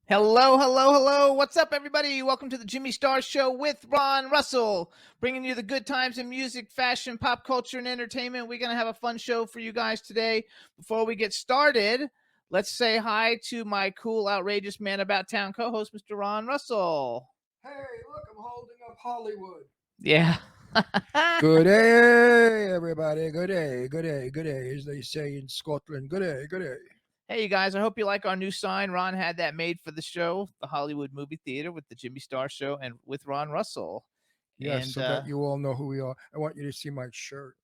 Hello. What's up, everybody? Welcome to the Jimmy Star Show with Ron Russell, bringing you the good times in music, fashion, pop culture, and entertainment. We're going to have a fun show for you guys today. Before we get started, let's say hi to my cool, outrageous man about town co-host, Mr. Ron Russell. Hey, look, I'm holding up Hollywood. Yeah. Good day, everybody. Good day, as they say in Scotland. Good day. Hey, you guys, I hope you like our new sign. Ron had that made for the show, the Hollywood Movie Theater with the Jimmy Star Show and with Ron Russell. Yes, and, so that you all know who we are. I want you to see my shirt.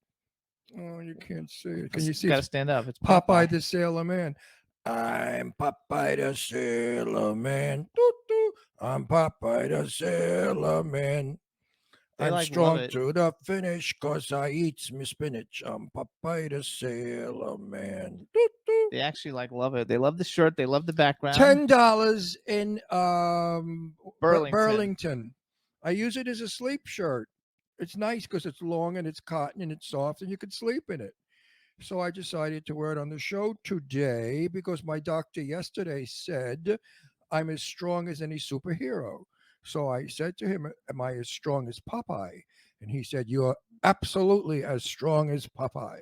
Oh, you can't see it. Can you see it? Got to stand up. It's Popeye the Sailor Man. I'm Popeye the Sailor Man. Doo-doo. I'm Popeye the Sailor Man. I'm strong to the finish because I eats me spinach. I'm Popeye the Sailor Man. Doo-doo. They actually love it. They love the shirt. They love the background. $10 in Burlington. I use it as a sleep shirt. It's nice because it's long and it's cotton and it's soft and you can sleep in it. So I decided to wear it on the show today because my doctor yesterday said I'm as strong as any superhero. So I said to him, am I as strong as Popeye? And he said, you're absolutely as strong as Popeye.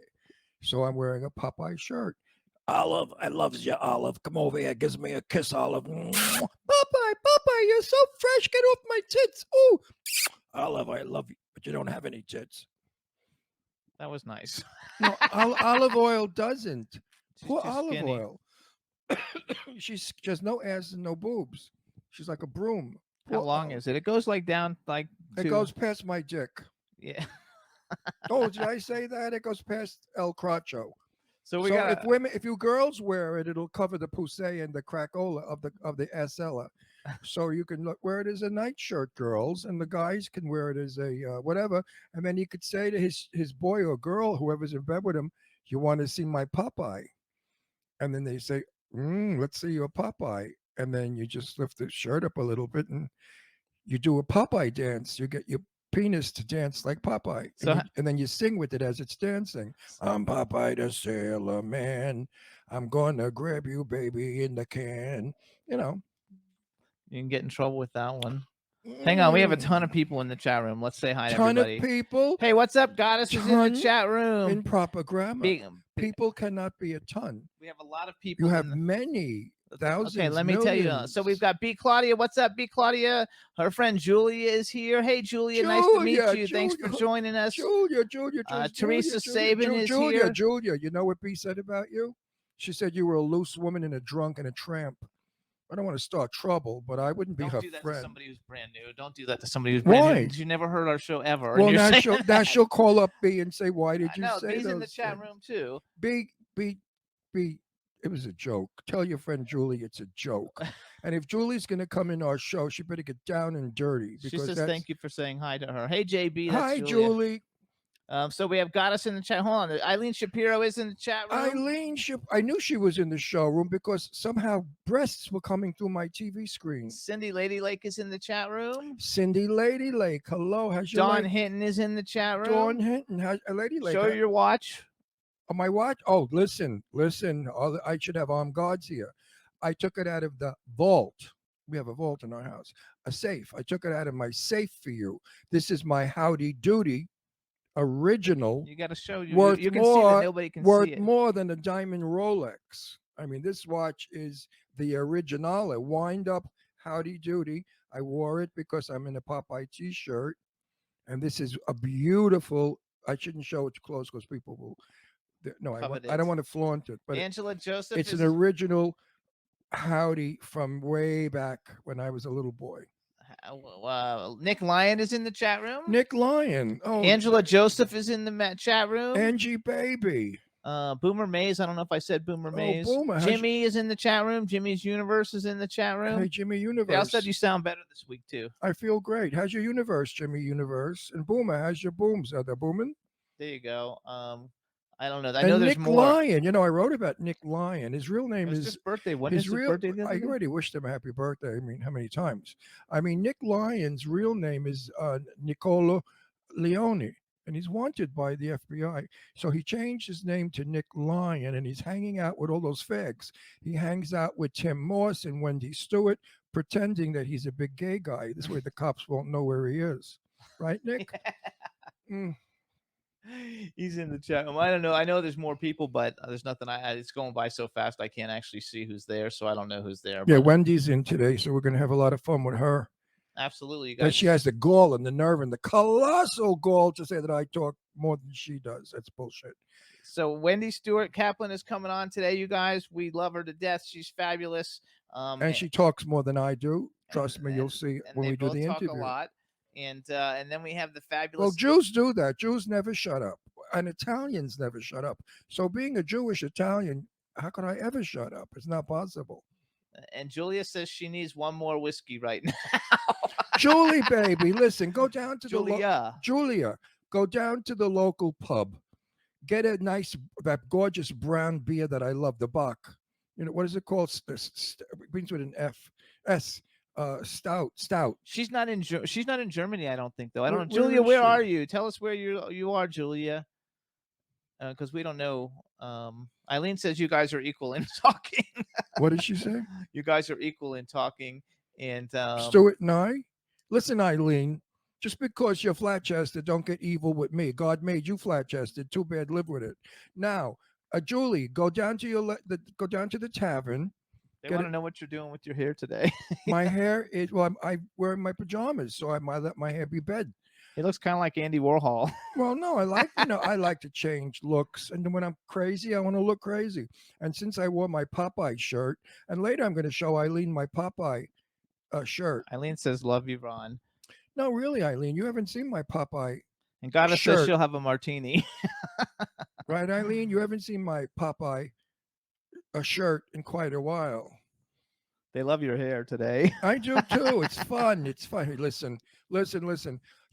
So I'm wearing a Popeye shirt. Olive, I loves you, Olive. Come over here, gives me a kiss, Olive. Popeye, you're so fresh. Get off my tits. Ooh, Olive, I love you, but you don't have any tits. That was nice. No, olive oil doesn't. Poor olive skinny. oil. She has no ass and no boobs. She's like a broom. How long is it? It goes like down like. It goes past my dick. Yeah. Oh, did I say that? It goes past El Cracho. So if you girls wear it, it'll cover the poussey and the cracola of the asella. So you can wear it as a nightshirt, girls, and the guys can wear it as a whatever. And then he could say to his boy or girl, whoever's in bed with him, you want to see my Popeye? And then they say, let's see your Popeye. And then you just lift the shirt up a little bit and you do a Popeye dance. You get your penis to dance like Popeye. And then you sing with it as it's dancing. I'm Popeye the Sailor Man. I'm gonna grab you, baby, in the can. You know. You can get in trouble with that one. Hang on, we have a ton of people in the chat room. Let's say hi to everybody. Ton of people. Hey, what's up, Goddess is in the chat room. In proper grammar. People cannot be a ton. We have a lot of people. You have many. Thousands. Okay, let me tell you. So we've got B. Claudia. What's up, B. Claudia? Her friend Julia is here. Hey, Julia, nice to meet you. Thanks for joining us. Julia. Teresa Sabin is here. Julia, you know what B said about you? She said you were a loose woman and a drunk and a tramp. I don't want to start trouble, but I wouldn't be her friend. Don't do that to somebody who's brand new. Don't do that to somebody who's brand new. Because you never heard our show ever. Well, now she'll call up B and say, why did you say B's those in the chat room, too. B, it was a joke. Tell your friend Julie it's a joke. And if Julie's going to come in our show, she better get down and dirty. She says thank you for saying hi to her. Hey, JB. That's hi, Julia. Julie. So we have Goddess in the chat. Hold on. Eileen Shapiro is in the chat room. I knew she was in the showroom because somehow breasts were coming through my TV screen. Cindy Lady Lake is in the chat room. Cindy Lady Lake. Hello. How's your Dawn Hinton is in the chat room. Dawn Hinton. How's Lady Lake? Show your watch. Oh, my watch? Oh, listen. I should have armed guards here. I took it out of the vault. We have a vault in our house. A safe. I took it out of my safe for you. This is my Howdy Doody original. You got to show you. You can see that nobody can see it. Worth more than a diamond Rolex. I mean, this watch is the original. A wind up Howdy Doody. I wore it because I'm in a Popeye t-shirt. And this is a beautiful, I shouldn't show it too close because people will. No, I don't want to flaunt it. But Angela Joseph. It's an original Howdy from way back when I was a little boy. Nick Lyon is in the chat room. Nick Lyon. Oh, Angela Joseph is in the chat room. Angie Baby. Boomer Mays. I don't know if I said Boomer Mays. Boomer. Jimmy is in the chat room. Jimmy's Universe is in the chat room. Hey, Jimmy Universe. They all said you sound better this week too. I feel great. How's your universe, Jimmy Universe? And Boomer, how's your booms? Are they booming? There you go. I don't know. I know there's Nick more. Lyon. You know, I wrote about Nick Lyon. His real name is his birthday. When is his birthday? I already wished him a happy birthday. I mean, how many times? I mean, Nick Lyon's real name is Niccolo Leone. and he's wanted by the FBI. So he changed his name to Nick Lyon, and he's hanging out with all those fags. He hangs out with Tim Moss and Wendy Stewart, pretending that he's a big gay guy. This way the cops won't know where he is. Right, Nick? Mm. He's in the chat room. I don't know. I know there's more people, but there's nothing. It's going by so fast I can't actually see who's there, so I don't know who's there. Yeah, but, Wendy's in today, so we're going to have a lot of fun with her. absolutely, you That guys. she has the gall and the nerve and the colossal gall to say that I talk more than she does. That's bullshit. So Wendy Stuart Kaplan is coming on today, you guys. We love her to death. She's fabulous. And she talks more than I do. Trust me, you'll and- see and when they we do both the talk interview. a lot. And then we have the fabulous. Well, Jews do that. Jews never shut up, and Italians never shut up. So, being a Jewish Italian, how could I ever shut up? It's not possible. And Julia says she needs one more whiskey right now. Julie, baby, listen, go down to Julia. Julia, go down to the local pub, get a nice, that gorgeous brown beer that I love, the Bach. You know, what is it called? It begins with an F. S. Stout. She's not in Germany, I don't think, though. I don't know. Where Julia, is where she? are you? Tell us where you are, Julia. Because we don't know. Eileen says you guys are equal in talking. What did she say? You guys are equal in talking. And Stuart and I? Listen, Eileen, just because you're flat chested, don't get evil with me. God made you flat chested. Too bad, live with it. Now, Julie, go down to go down to the tavern. they want to know what you're doing with your hair today. My hair is I wear my pajamas, so I might let my hair be bed. It looks kind of like Andy Warhol. Well, no, I like I like to change looks, and then when I'm crazy, I want to look crazy. And since I wore my Popeye shirt, and later I'm going to show Eileen my Popeye shirt. Eileen says, "Love you, Ron." No, really, Eileen, you haven't seen my Popeye. And Goddess Shirt. says she'll have a martini. Right, Eileen? You haven't seen my Popeye shirt in quite a while. They love your hair today. I do too. It's fun. It's fun. Listen.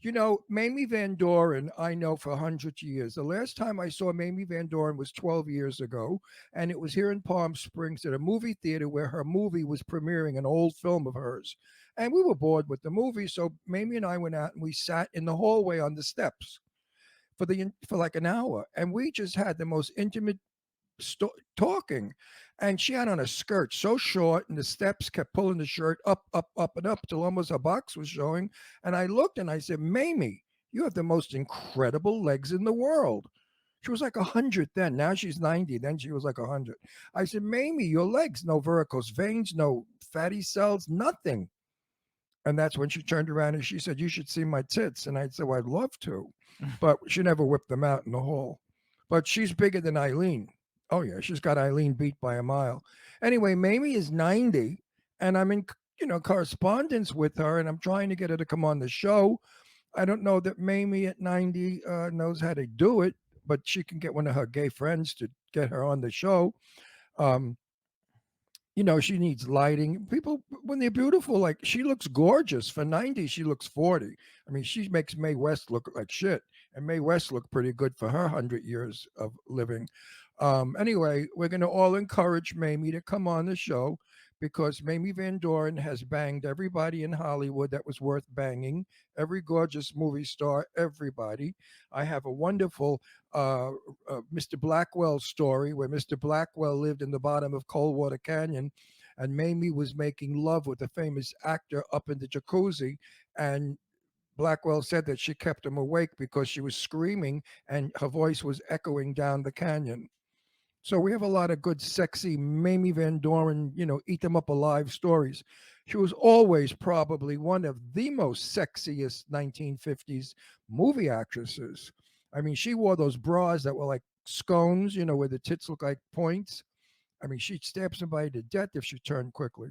You know, Mamie Van Doren, I know for 100 years. The last time I saw Mamie Van Doren was 12 years ago, and it was here in Palm Springs at a movie theater where her movie was premiering, an old film of hers. And we were bored with the movie, so Mamie and I went out and we sat in the hallway on the steps for like an hour, and we just had the most intimate talking. And she had on a skirt so short, and the steps kept pulling the shirt up and up till almost her box was showing. And I looked and I said, Mamie, you have the most incredible legs in the world. She was like 100 then. Now she's 90. Then she was like 100. I said, Mamie, your legs, no varicose veins, no fatty cells, nothing. And that's when she turned around and she said, you should see my tits. And I said, well, I'd love to. But she never whipped them out in the hall. But she's bigger than Eileen. Oh, yeah, she's got Eileen beat by a mile. Anyway, Mamie is 90, and I'm in, correspondence with her, and I'm trying to get her to come on the show. I don't know that Mamie at 90 knows how to do it, but she can get one of her gay friends to get her on the show. She needs lighting. People, when they're beautiful, like she looks gorgeous. For 90, she looks 40. I mean, she makes Mae West look like shit, and Mae West looked pretty good for her 100 years of living. Anyway, we're going to all encourage Mamie to come on the show because Mamie Van Doren has banged everybody in Hollywood that was worth banging, every gorgeous movie star, everybody. I have a wonderful Mr. Blackwell story where Mr. Blackwell lived in the bottom of Coldwater Canyon, and Mamie was making love with a famous actor up in the jacuzzi, and Blackwell said that she kept him awake because she was screaming and her voice was echoing down the canyon. So we have a lot of good, sexy Mamie Van Doren, eat them up alive stories. She was always probably one of the most sexiest 1950s movie actresses. I mean, she wore those bras that were like scones, where the tits look like points. I mean, she'd stab somebody to death if she turned quickly.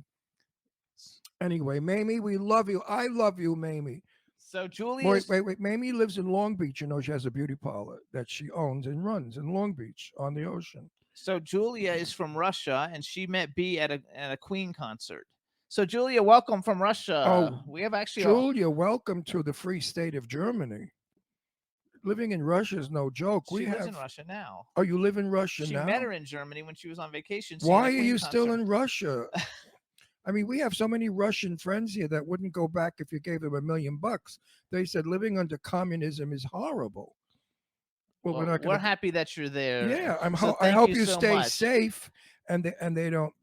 Anyway, Mamie, we love you. I love you, Mamie. So Julia. Wait. Mamie lives in Long Beach. She has a beauty parlor that she owns and runs in Long Beach on the ocean. So Julia is from Russia, and she met B at a Queen concert. So Julia, welcome from Russia. Oh, we have actually Julia, welcome to the free state of Germany. Living in Russia is no joke. She lives in Russia now. Oh, you live in Russia now? She met her in Germany when she was on vacation. Why are you still in Russia? I mean, we have so many Russian friends here that wouldn't go back if you gave them $1 million. They said living under communism is horrible. Well, we're Well, not we're gonna. happy that you're there. Yeah, So I thank hope you you so stay much. safe, and they don't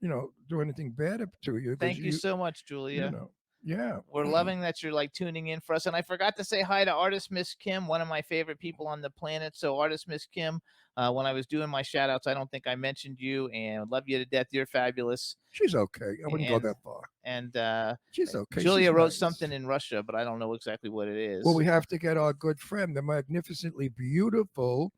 do anything bad to you, because Thank you so much, Julia. yeah. We're loving that you're like tuning in for us. And I forgot to say hi to Artist Miss Kim, one of my favorite people on the planet. So Artist Miss Kim, when I was doing my shout outs, I don't think I mentioned you, and love you to death. You're fabulous. She's okay. I wouldn't go And that far. and She's okay. Julia She's wrote nice. something in Russia, but I don't know exactly what it is. Well, we have to get our good friend, the magnificently beautiful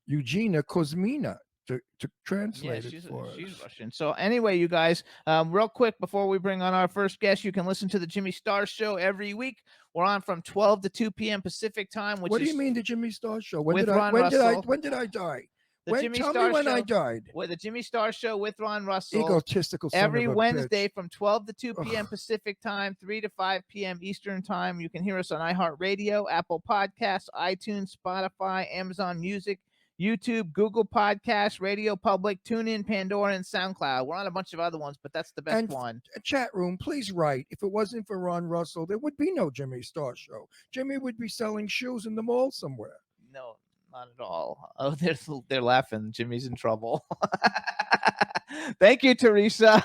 Eugenia Kuzmina, to translate it for she's us. Russian. So anyway, you guys, real quick before we bring on our first guest, you can listen to the Jimmy Star Show every week. We're on from 12 to 2 p.m. Pacific time. Which What do is you mean the Jimmy Star Show? with Ron Russell. When did I die? The Jimmy Tell Star me when Show, I died. With the Jimmy Star Show with Ron Russell. Egotistical son Every of a Wednesday bitch. from 12 to 2 p.m. Pacific time, 3 to 5 p.m. Eastern time. You can hear us on iHeartRadio, Apple Podcasts, iTunes, Spotify, Amazon Music, YouTube, Google Podcasts, Radio Public, TuneIn, Pandora, and SoundCloud. We're on a bunch of other ones, but that's the best one. Chat room, please write. If it wasn't for Ron Russell, there would be no Jimmy Star Show. Jimmy would be selling shoes in the mall somewhere. No, not at all. Oh, they're laughing. Jimmy's in trouble. Thank you, Teresa.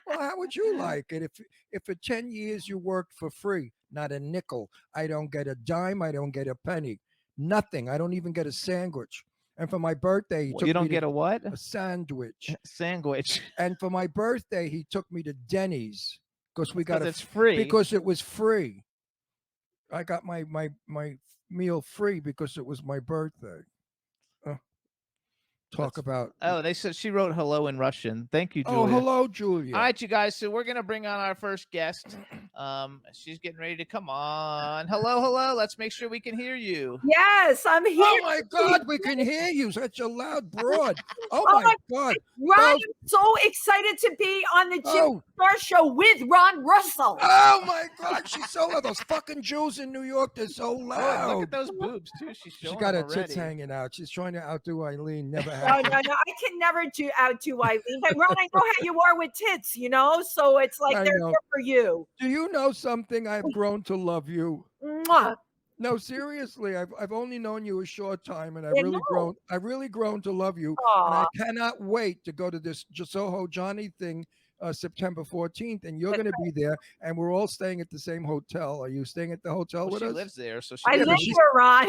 Well, how would you like it if for 10 years you worked for free, not a nickel? I don't get a dime. I don't get a penny. Nothing. I don't even get a sandwich. And for my birthday, You don't get a what? A sandwich. Sandwich. And for my birthday, he took me to Denny's because it's free. Because it was free. I got my meal free because it was my birthday. Talk about. Oh, they said she wrote hello in Russian. Thank you, Julia. Oh, hello, Julia. All right, you guys. So we're gonna bring on our first guest. She's getting ready to come on. Hello. Let's make sure we can hear you. Yes, I'm here. Oh my God, we can hear you. Such a loud broad. Oh my God. Ron, I'm so excited to be on the Jimmy Star Show with Ron Russell. Oh my God, she's so loud. Those fucking Jews in New York, they're so loud. Oh, look at those boobs too. She's got her tits tits hanging out. She's trying to outdo Eileen. Never No, I can never outdo Eileen. But Ron, I know how you are with tits, so it's like they're here for you. Do you know something? I've grown to love you. Mwah. No, seriously, I've only known you a short time, and I've really grown to love you. Aww. And I cannot wait to go to this Soho Johnny thing September 14th, and you're going to be there, and we're all staying at the same hotel. Are you staying at the hotel with us? She lives there, so I live here, Ron.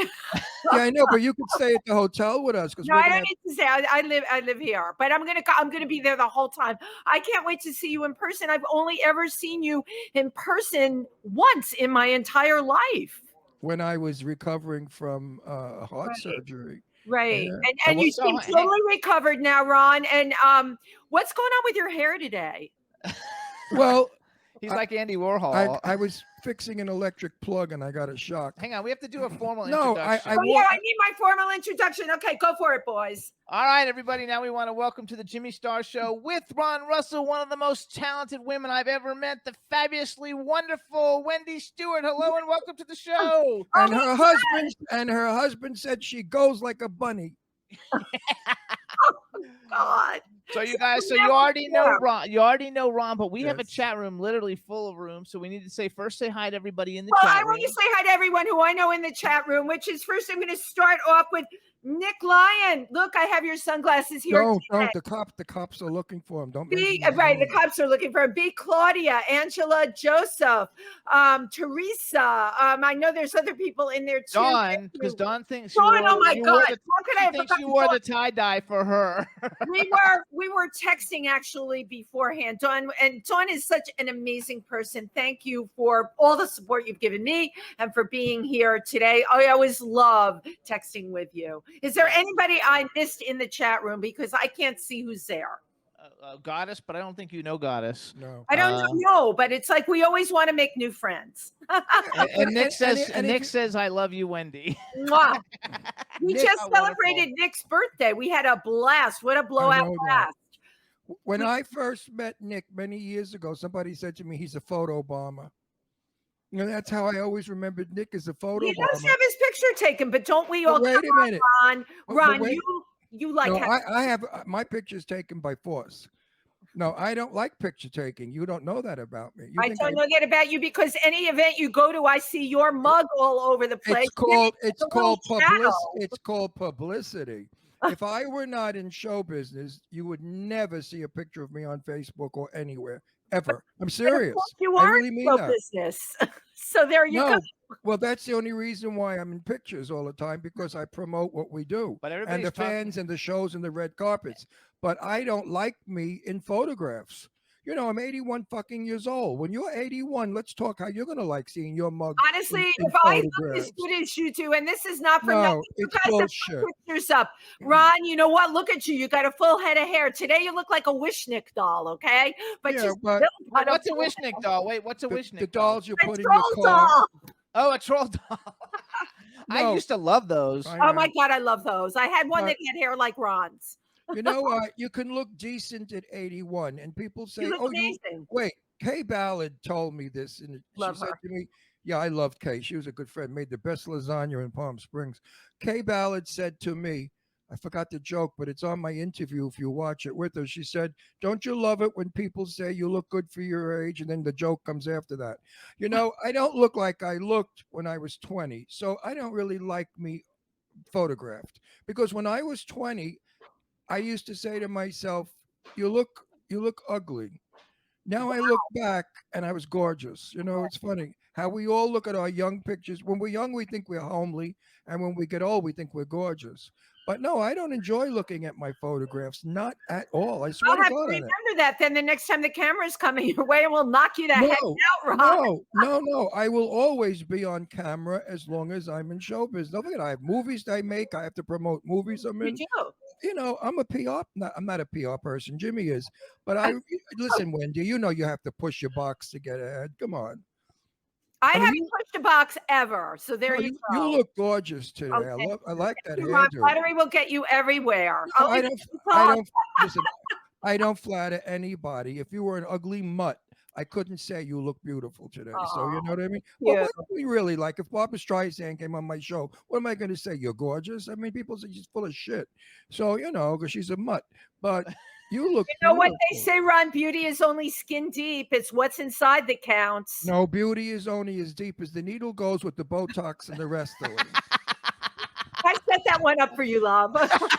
Yeah, I know, but you could stay at the hotel with us. No, I don't need to say. I live here, but I'm gonna be there the whole time. I can't wait to see you in person. I've only ever seen you in person once in my entire life. When I was recovering from heart surgery. Right. And you seem totally recovered now, Ron. And what's going on with your hair today? Well, he's like Andy Warhol. I was fixing an electric plug and I got a shock. Hang on, we have to do a formal introduction. I need my formal introduction. Okay, go for it, boys. All right, everybody. Now we want to welcome to the Jimmy Star Show with Ron Russell, one of the most talented women I've ever met, the fabulously wonderful Wendy Stuart. Hello and welcome to the show. And her husband said she goes like a bunny. Oh, God. So you guys, you already know Ron, but we have a chat room literally full of rooms. So we need to say hi to everybody in the chat room. I want to say hi to everyone who I know in the chat room, which is first I'm going to start off with Nick Lyon. Look, I have your sunglasses here. Don't. The cops are looking for him. Don't right. The cops are looking for him. B. Claudia, Angela, Joseph, Teresa. I know there's other people in there too. Dawn, because Dawn thinks. Dawn, oh my God! How could I think you wore the tie dye for her? we were texting actually beforehand. Dawn is such an amazing person. Thank you for all the support you've given me and for being here today. I always love texting with you. Is there anybody I missed in the chat room? Because I can't see who's there. Goddess, but I don't think you know Goddess. No, I don't know, but it's like we always want to make new friends. and Nick says, "I love you, Wendy." Mwah. We just celebrated Nick's birthday. We had a blast. What a blowout blast! When I first met Nick many years ago, somebody said to me, "He's a photo bomber." That's how I always remembered Nick as a photo. He does have his picture taken, but don't we all? Wait a minute, Ron, you like? No, I have my pictures taken by force. No, I don't like picture taking. You don't know that about me. You I think don't know that about you because any event you go to, I see your mug all over the place. It's a little called publicity. If I were not in show business, you would never see a picture of me on Facebook or anywhere ever. I'm But of serious. course you I are really in mean show that. business. So there you go. No, well, that's the only reason why I'm in pictures all the time, because I promote what we do But and everybody's the fans and the shows and the red carpets. But I don't like me in photographs. You know, I'm 81 fucking years old. When you're 81, let's talk how you're gonna like seeing your mug Honestly, in if I look as photographs. good as you do, and this is not for No, nothing, you it's guys have bullshit. put pictures up. Ron, you know what? Look at you. You got a full head of hair. Today you look like a Wishnick doll, okay? But Yeah, you but still got What's a full Wishnick doll? Wait, what's a the Wishnick doll? dolls you a put in your troll car. doll. Oh, a troll doll. I No, used to love those. I Oh my know. God, I love those. I had one But- that had hair like Ron's. You know, you can look decent at 81, and people say, You look "Oh, you amazing. wait." Kay Ballard told me this, and Love she said her. to me, "Yeah, I loved Kay. She was a good friend. Made the best lasagna in Palm Springs." Kay Ballard said to me, I forgot the joke, but it's on my interview if you watch it with her. She said, "Don't you love it when people say you look good for your age, and then the joke comes after that?" You know, I don't look like I looked when I was 20, so I don't really like me photographed, because when I was 20, I used to say to myself, you look ugly." Now I look back and I was gorgeous. You know, it's funny how we all look at our young pictures. When we're young, we think we're homely, and when we get old, we think we're gorgeous. But no, I don't enjoy looking at my photographs, not at all. I swear I'll to have to God on it. remember that then the next time the camera's coming your way and we'll knock you the heck No, out, Ron. no. I will always be on camera as long as I'm in showbiz. Don't forget, I have movies that I make. I have to promote movies I'm You in. do. You know, I'm a PR. I'm not a PR person. Jimmy is, but I listen, Wendy. You know, you have to push your box to get ahead. Come on. I mean, haven't you- pushed a box ever. So there No, you you go. look gorgeous today. Okay. I like that Ron, hairdo. flattery will get you everywhere. No, Oh, I it's don't. talk. I don't listen. I don't flatter anybody. If you were an ugly mutt, I couldn't say you look beautiful today. So you know what I mean? Well, Yeah. what do we really like? If Barbara Streisand came on my show, what am I going to say? You're gorgeous. I mean, people say she's full of shit. So you know, because she's a mutt. But you look. You know what they beautiful. say, Ron? Beauty is only skin deep. It's what's inside that counts. No, beauty is only as deep as the needle goes with the Botox and the rest of it. I set that one up for you, love.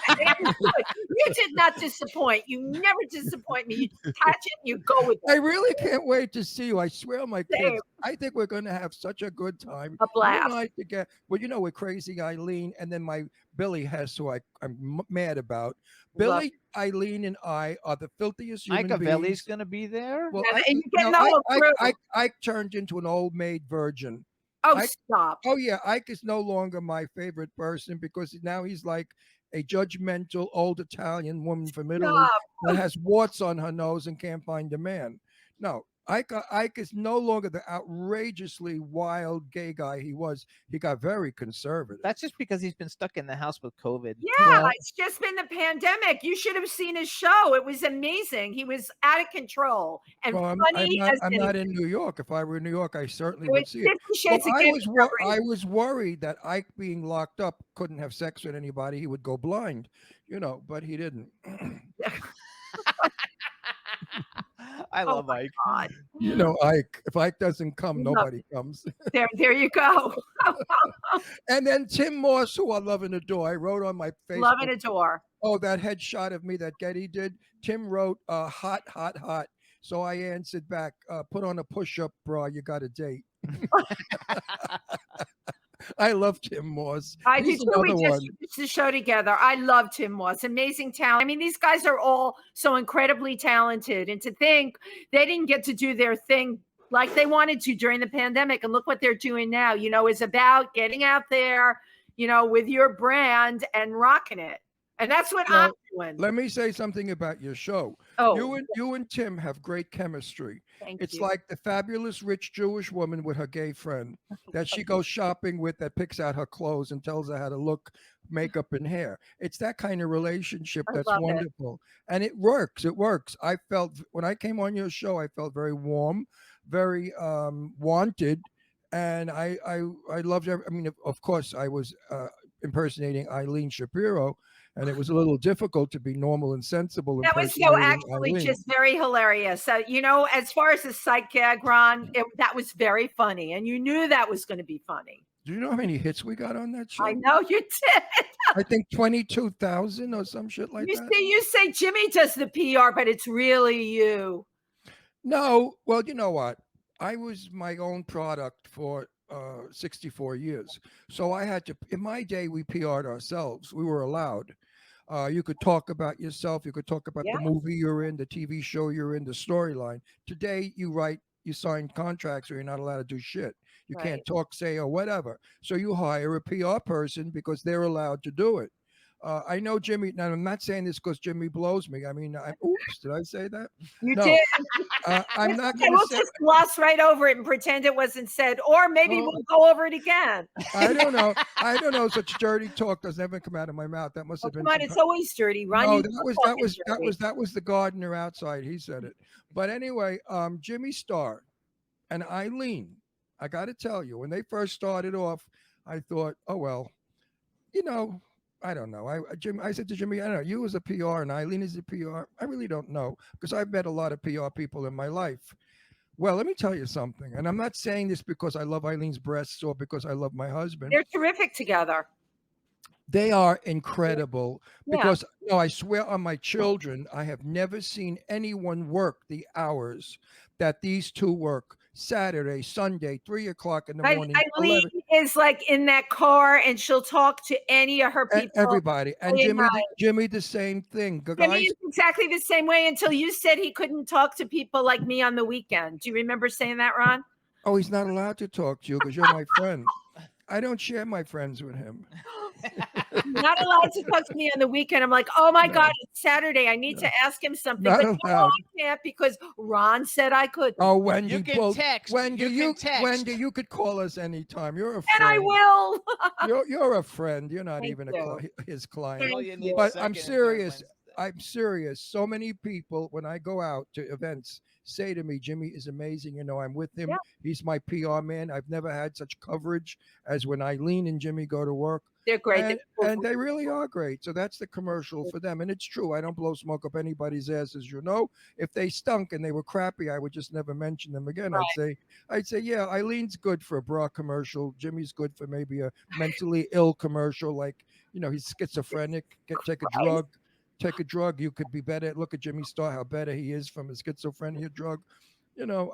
You did not disappoint. You never disappoint me. You touch it, you go with I it. really can't wait to see you. I swear, my Same. kids. I think we're going to have such a good time. A You and blast. I together. Well, you know, with Crazy Eileen, and then my Billy Hess, who I'm mad about. Love Billy, Eileen, and I are the filthiest human Machiavelli's beings. going to be there. Well, And I, you're you getting know, the whole crew. I turned into an old maid virgin. Oh, I- stop. Oh yeah, Ike is no longer my favorite person because now he's like a judgmental old Italian woman from Italy Stop. that has warts on her nose and can't find a man. No, Ike is no longer the outrageously wild gay guy he was. He got very conservative. That's just because he's been stuck in the house with COVID. Yeah, Well- it's just been the pandemic. You should have seen his show. It was amazing. He was out of control and Well, I'm funny as not in New York. If I were in New York, I certainly It would was see it. 50 Shades Well, of I Grey was for some I was worried that Ike being locked up couldn't have sex with anybody. He would go blind, you know, but he didn't. I Oh love my Ike. God. You know, Ike. If Ike doesn't come, Love nobody comes. There you go. And then Tim Moss, who I love and adore, I wrote on my Facebook. Love and adore. Oh, that headshot of me that Getty did. Tim wrote, hot, hot, hot. So I answered back, put on a push-up bra, you got a date. I love Tim Moss. I He's did too. We another just one. used the show together. I love Tim Moss. Amazing talent. I mean, these guys are all so incredibly talented. And to think they didn't get to do their thing like they wanted to during the pandemic. And look what they're doing now, you know, is about getting out there, you know, with your brand and rocking it. And that's what I'm doing. Let me say something about your show. Oh, You and Tim have great chemistry. thank It's you. like the fabulous rich Jewish woman with her gay friend that she goes shopping with, that picks out her clothes and tells her how to look, makeup, and hair. It's that kind of relationship I that's love it. wonderful. And it works. It works. I felt when I came on your show, I felt very warm, very wanted. And I loved every, I mean, of course, I was impersonating Eileen Shapiro, and it was a little difficult to be normal and sensible. That was actually Eileen. just very hilarious. So, as far as the sight gag, Ron, that was very funny. And you knew that was going to be funny. Do you know how many hits we got on that show? I know you did. I think 22,000 or some shit like that. You say Jimmy does the PR, but it's really you. No, well, you know what? I was my own product for 64 years. So I had to, in my day, we PR'd ourselves. We were allowed. You could talk about yourself. You could talk about the movie you're in, the TV show you're in, the storyline. Today, you sign contracts or you're not allowed to do shit. You can't talk, say, or whatever. So you hire a PR person because they're allowed to do it. I know Jimmy. Now I'm not saying this because Jimmy blows me. I mean, oops, did I say that? You did. I'm not going to we'll just gloss right over it and pretend it wasn't said, or maybe we'll go over it again. I don't know. I don't know. Such dirty talk does never come out of my mouth. That must have been. Come on, it's always dirty, Ron. No, that was the gardener outside. He said it. But anyway, Jimmy Star and Eileen. I got to tell you, when they first started off, I thought, oh well, I don't know. I said to Jimmy, I don't know. You as a PR and Eileen is a PR. I really don't know because I've met a lot of PR people in my life. Well, let me tell you something. And I'm not saying this because I love Eileen's breasts or because I love my husband. They're terrific together. They are incredible because I swear on my children, I have never seen anyone work the hours that these two work. Saturday, Sunday, 3 o'clock in the morning. Eileen is like in that car and she'll talk to any of her people. Everybody. And Jimmy, the same thing. Jimmy is exactly the same way until you said he couldn't talk to people like me on the weekend. Do you remember saying that, Ron? Oh, he's not allowed to talk to you because you're my friend. I don't share my friends with him. Not allowed to talk to me on the weekend. I'm like, oh my God, it's Saturday. I need to ask him something. Not but no, I can't because Ron said I could. Oh, Wendy, you can text. Wendy, you can text. Wendy, you could call us anytime. You're a friend. And I will. you're a friend. You're not even his client. But I'm serious. I'm serious. So many people, when I go out to events, say to me, Jimmy is amazing. I'm with him. Yeah. He's my PR man. I've never had such coverage as when Eileen and Jimmy go to work. They're great. And they really are great. So that's the commercial for them. And it's true. I don't blow smoke up anybody's asses. If they stunk and they were crappy, I would just never mention them again. Right. I'd say, yeah, Eileen's good for a bra commercial. Jimmy's good for maybe a mentally ill commercial. Like, he's schizophrenic. Take a drug. You could be better. Look at Jimmy Star, how better he is from a schizophrenia drug.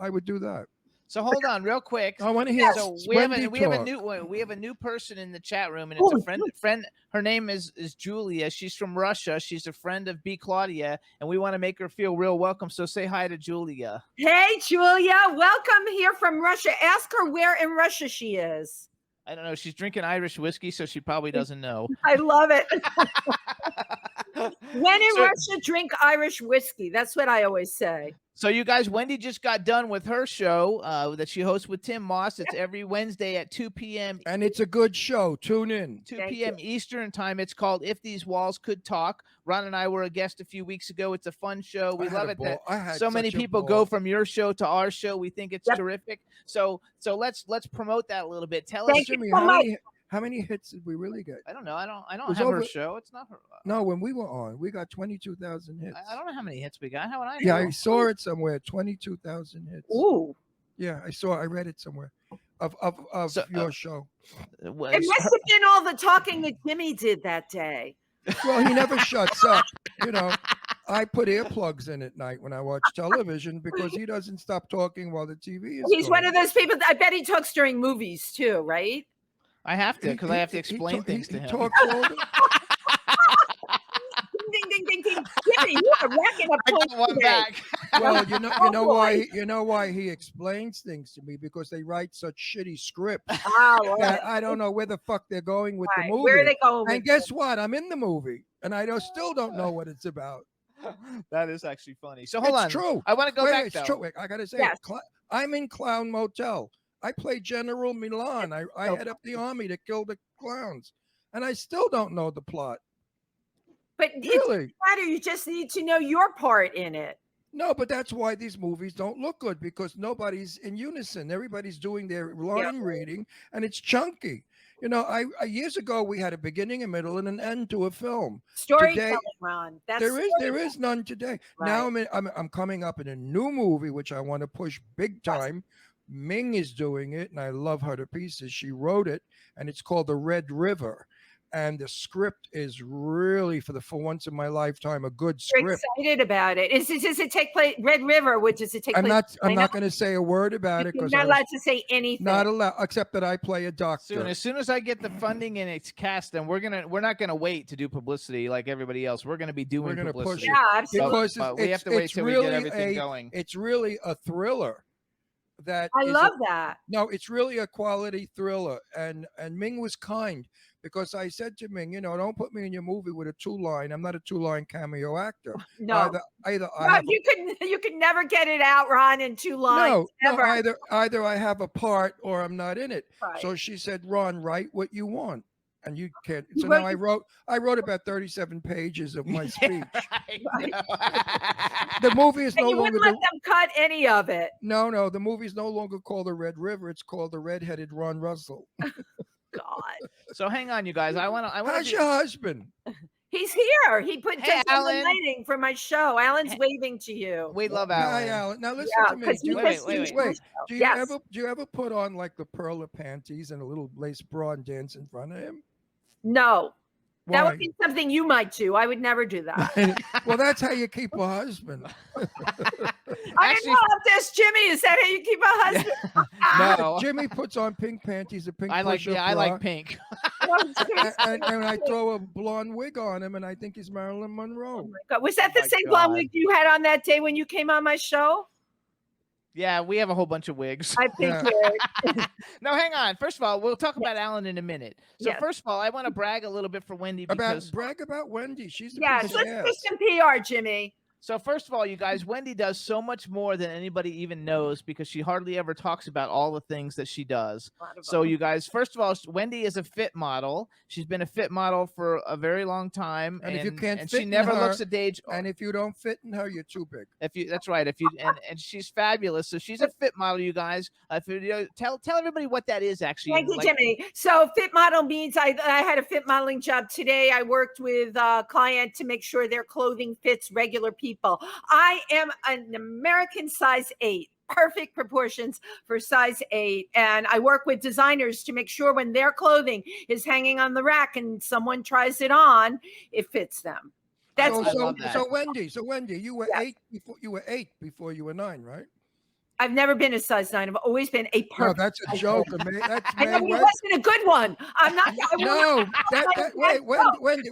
I would do that. So hold on, real quick. I want to hear. So we have a new person in the chat room, and it's a friend. Her name is Julia. She's from Russia. She's a friend of B. Claudia, and we want to make her feel real welcome. So say hi to Julia. Hey, Julia, welcome here from Russia. Ask her where in Russia she is. I don't know. She's drinking Irish whiskey, so she probably doesn't know. I love it. When in Russia, drink Irish whiskey. That's what I always say. So you guys, Wendy just got done with her show that she hosts with Tim Moss. It's every Wednesday at 2 p.m. And it's a good show. Tune in. 2 p.m. Eastern time. It's called If These Walls Could Talk. Ron and I were a guest a few weeks ago. It's a fun show. We love it that so many people go from your show to our show. We think it's terrific. So let's promote that a little bit. Tell us, Jimmy, how many hits did we really get? I don't know. I don't have her show. It's not her. No, when we were on, we got 22,000 hits. I don't know how many hits we got. How would I know? Yeah, I saw it somewhere. 22,000 hits. Ooh. Yeah, I read it somewhere of your show. It must have been all the talking that Jimmy did that day. Well, he never shuts up. I put earplugs in at night when I watch television because he doesn't stop talking while the TV is. He's one of those people. I bet he talks during movies too, right? I have to because I have to explain things to him. Talks all the... Ding, ding, ding, ding. Jimmy, you are racking up points one back. Well, you know why he explains things to me because they write such shitty scripts that I don't know where the fuck they're going with the movie. Where are they going? And guess what? I'm in the movie, and I still don't know what it's about. That is actually funny. So hold on. It's true. I want to go back. It's true. I gotta say, I'm in Clown Motel. I play General Milan. I head up the army to kill the clowns, and I still don't know the plot. But really, it doesn't matter. You just need to know your part in it. No, but that's why these movies don't look good because nobody's in unison. Everybody's doing their line reading, and it's chunky. You know, I years ago we had a beginning, a middle, and an end to a film. Storytelling, Ron. That's There is none today. Right. Now I'm coming up in a new movie which I want to push big time. Ming is doing it, and I love her to pieces. She wrote it, and it's called The Red River. And the script is really, for once in my lifetime, a good You're script. excited about it. Does it take place Red River? Which does it take place? I'm not going to say a word about it You're because not allowed to say anything. not allowed, except that I play a doctor. As soon as I get the funding and it's cast, then we're not gonna wait to do publicity like everybody else. We're gonna be doing publicity. Push it. Yeah, absolutely. Because we have to wait till we get everything going. It's really a thriller. I love that. No, it's really a quality thriller, and Ming was kind because I said to Ming, you know, don't put me in your movie with a 2-line. I'm not a 2-line cameo actor. No, you could never get it out, Ron, in 2 lines. No, either I have a part or I'm not in it. Right. So she said, Ron, write what you want. And you can't. So now I wrote about 37 pages of my speech. The movie is no longer. You wouldn't let them cut any of it. No. The movie is no longer called The Red River. It's called The Red-Headed Ron Russell. God. So hang on, you guys. I want to. How's your husband? He's here. He put Alan. lighting for my show. Alan's waving to you. We love Alan. Hi, Alan. Now listen to me. Wait. Do you ever put on like the pearl of panties and a little lace bra and dance in front of him? No. Why? That would be something you might do. I would never do that. Well, that's how you keep a husband. I didn't know if there's Jimmy. Is that how you keep a husband? No. Jimmy puts on pink panties, a pink I like pink. and I throw a blonde wig on him, and I think he's Marilyn Monroe. Oh my God. Was that the same blonde wig you had on that day when you came on my show? Yeah, we have a whole bunch of wigs. I figured. No, hang on. First of all, we'll talk about Alan in a minute. So first of all, I want to brag a little bit for Wendy because brag about Wendy. She's the let's do some PR, Jimmy. So first of all, you guys, Wendy does so much more than anybody even knows because she hardly ever talks about all the things that she does. So you guys, first of all, Wendy is a fit model. She's been a fit model for a very long time, and if you can't fit she never looks at age. And if you don't fit in her, you're too big. That's right. And she's fabulous. So she's a fit model, you guys. Tell everybody what that is actually. Thank you, Jimmy. So fit model means I had a fit modeling job today. I worked with a client to make sure their clothing fits regular people. I am an American size 8, perfect proportions for size 8. And I work with designers to make sure when their clothing is hanging on the rack and someone tries it on, it fits them. That's so Wendy, you were 8 before you were 9, right? I've never been a size 9. I've always been a perfect. No, that's a joke. That's May West. It wasn't a good one. I'm not.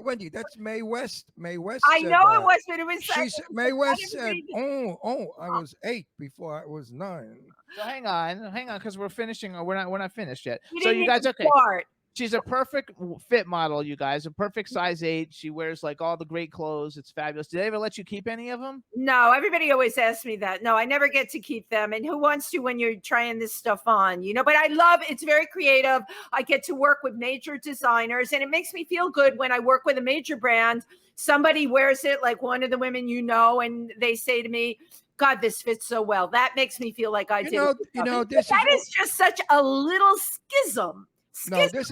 Wendy, that's Mae West. Mae West. I know it was, but it was. Mae West said, I was 8 before I was 9. So hang on, because we're finishing. We're not finished yet. So you guys, okay. Start. She's a perfect fit model, you guys. A perfect size 8. She wears like all the great clothes. It's fabulous. Did they ever let you keep any of them? No, everybody always asks me that. No, I never get to keep them. And who wants to when you're trying this stuff on, you know? But I love it's very creative. I get to work with major designers, and it makes me feel good when I work with a major brand. Somebody wears it, like one of the women you know, and they say to me, God, this fits so well. That makes me feel like I did. That is just such a little schism. No, this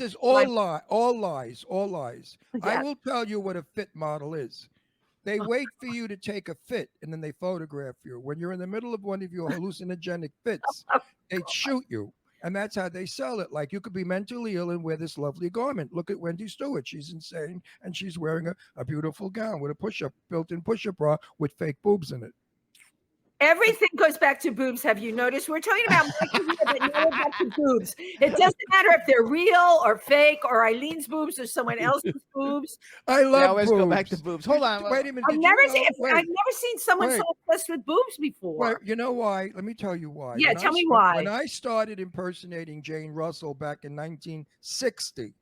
is all lies. Yeah. I will tell you what a fit model is. They wait for you to take a fit and then they photograph you. When you're in the middle of one of your hallucinogenic fits, they shoot you. And that's how they sell it. Like you could be mentally ill and wear this lovely garment. Look at Wendy Stuart. She's insane. And she's wearing a beautiful gown with a built-in push-up bra with fake boobs in it. Everything goes back to boobs. Have you noticed? We're talking about back to boobs. It doesn't matter if they're real or fake or Eileen's boobs or someone else's boobs. I love always boobs. Go back to boobs. Hold on. Wait a minute. I've never seen someone so obsessed with boobs before. Well, you know why? Let me tell you why. Yeah, tell me why. When I started impersonating Jane Russell back in 1960,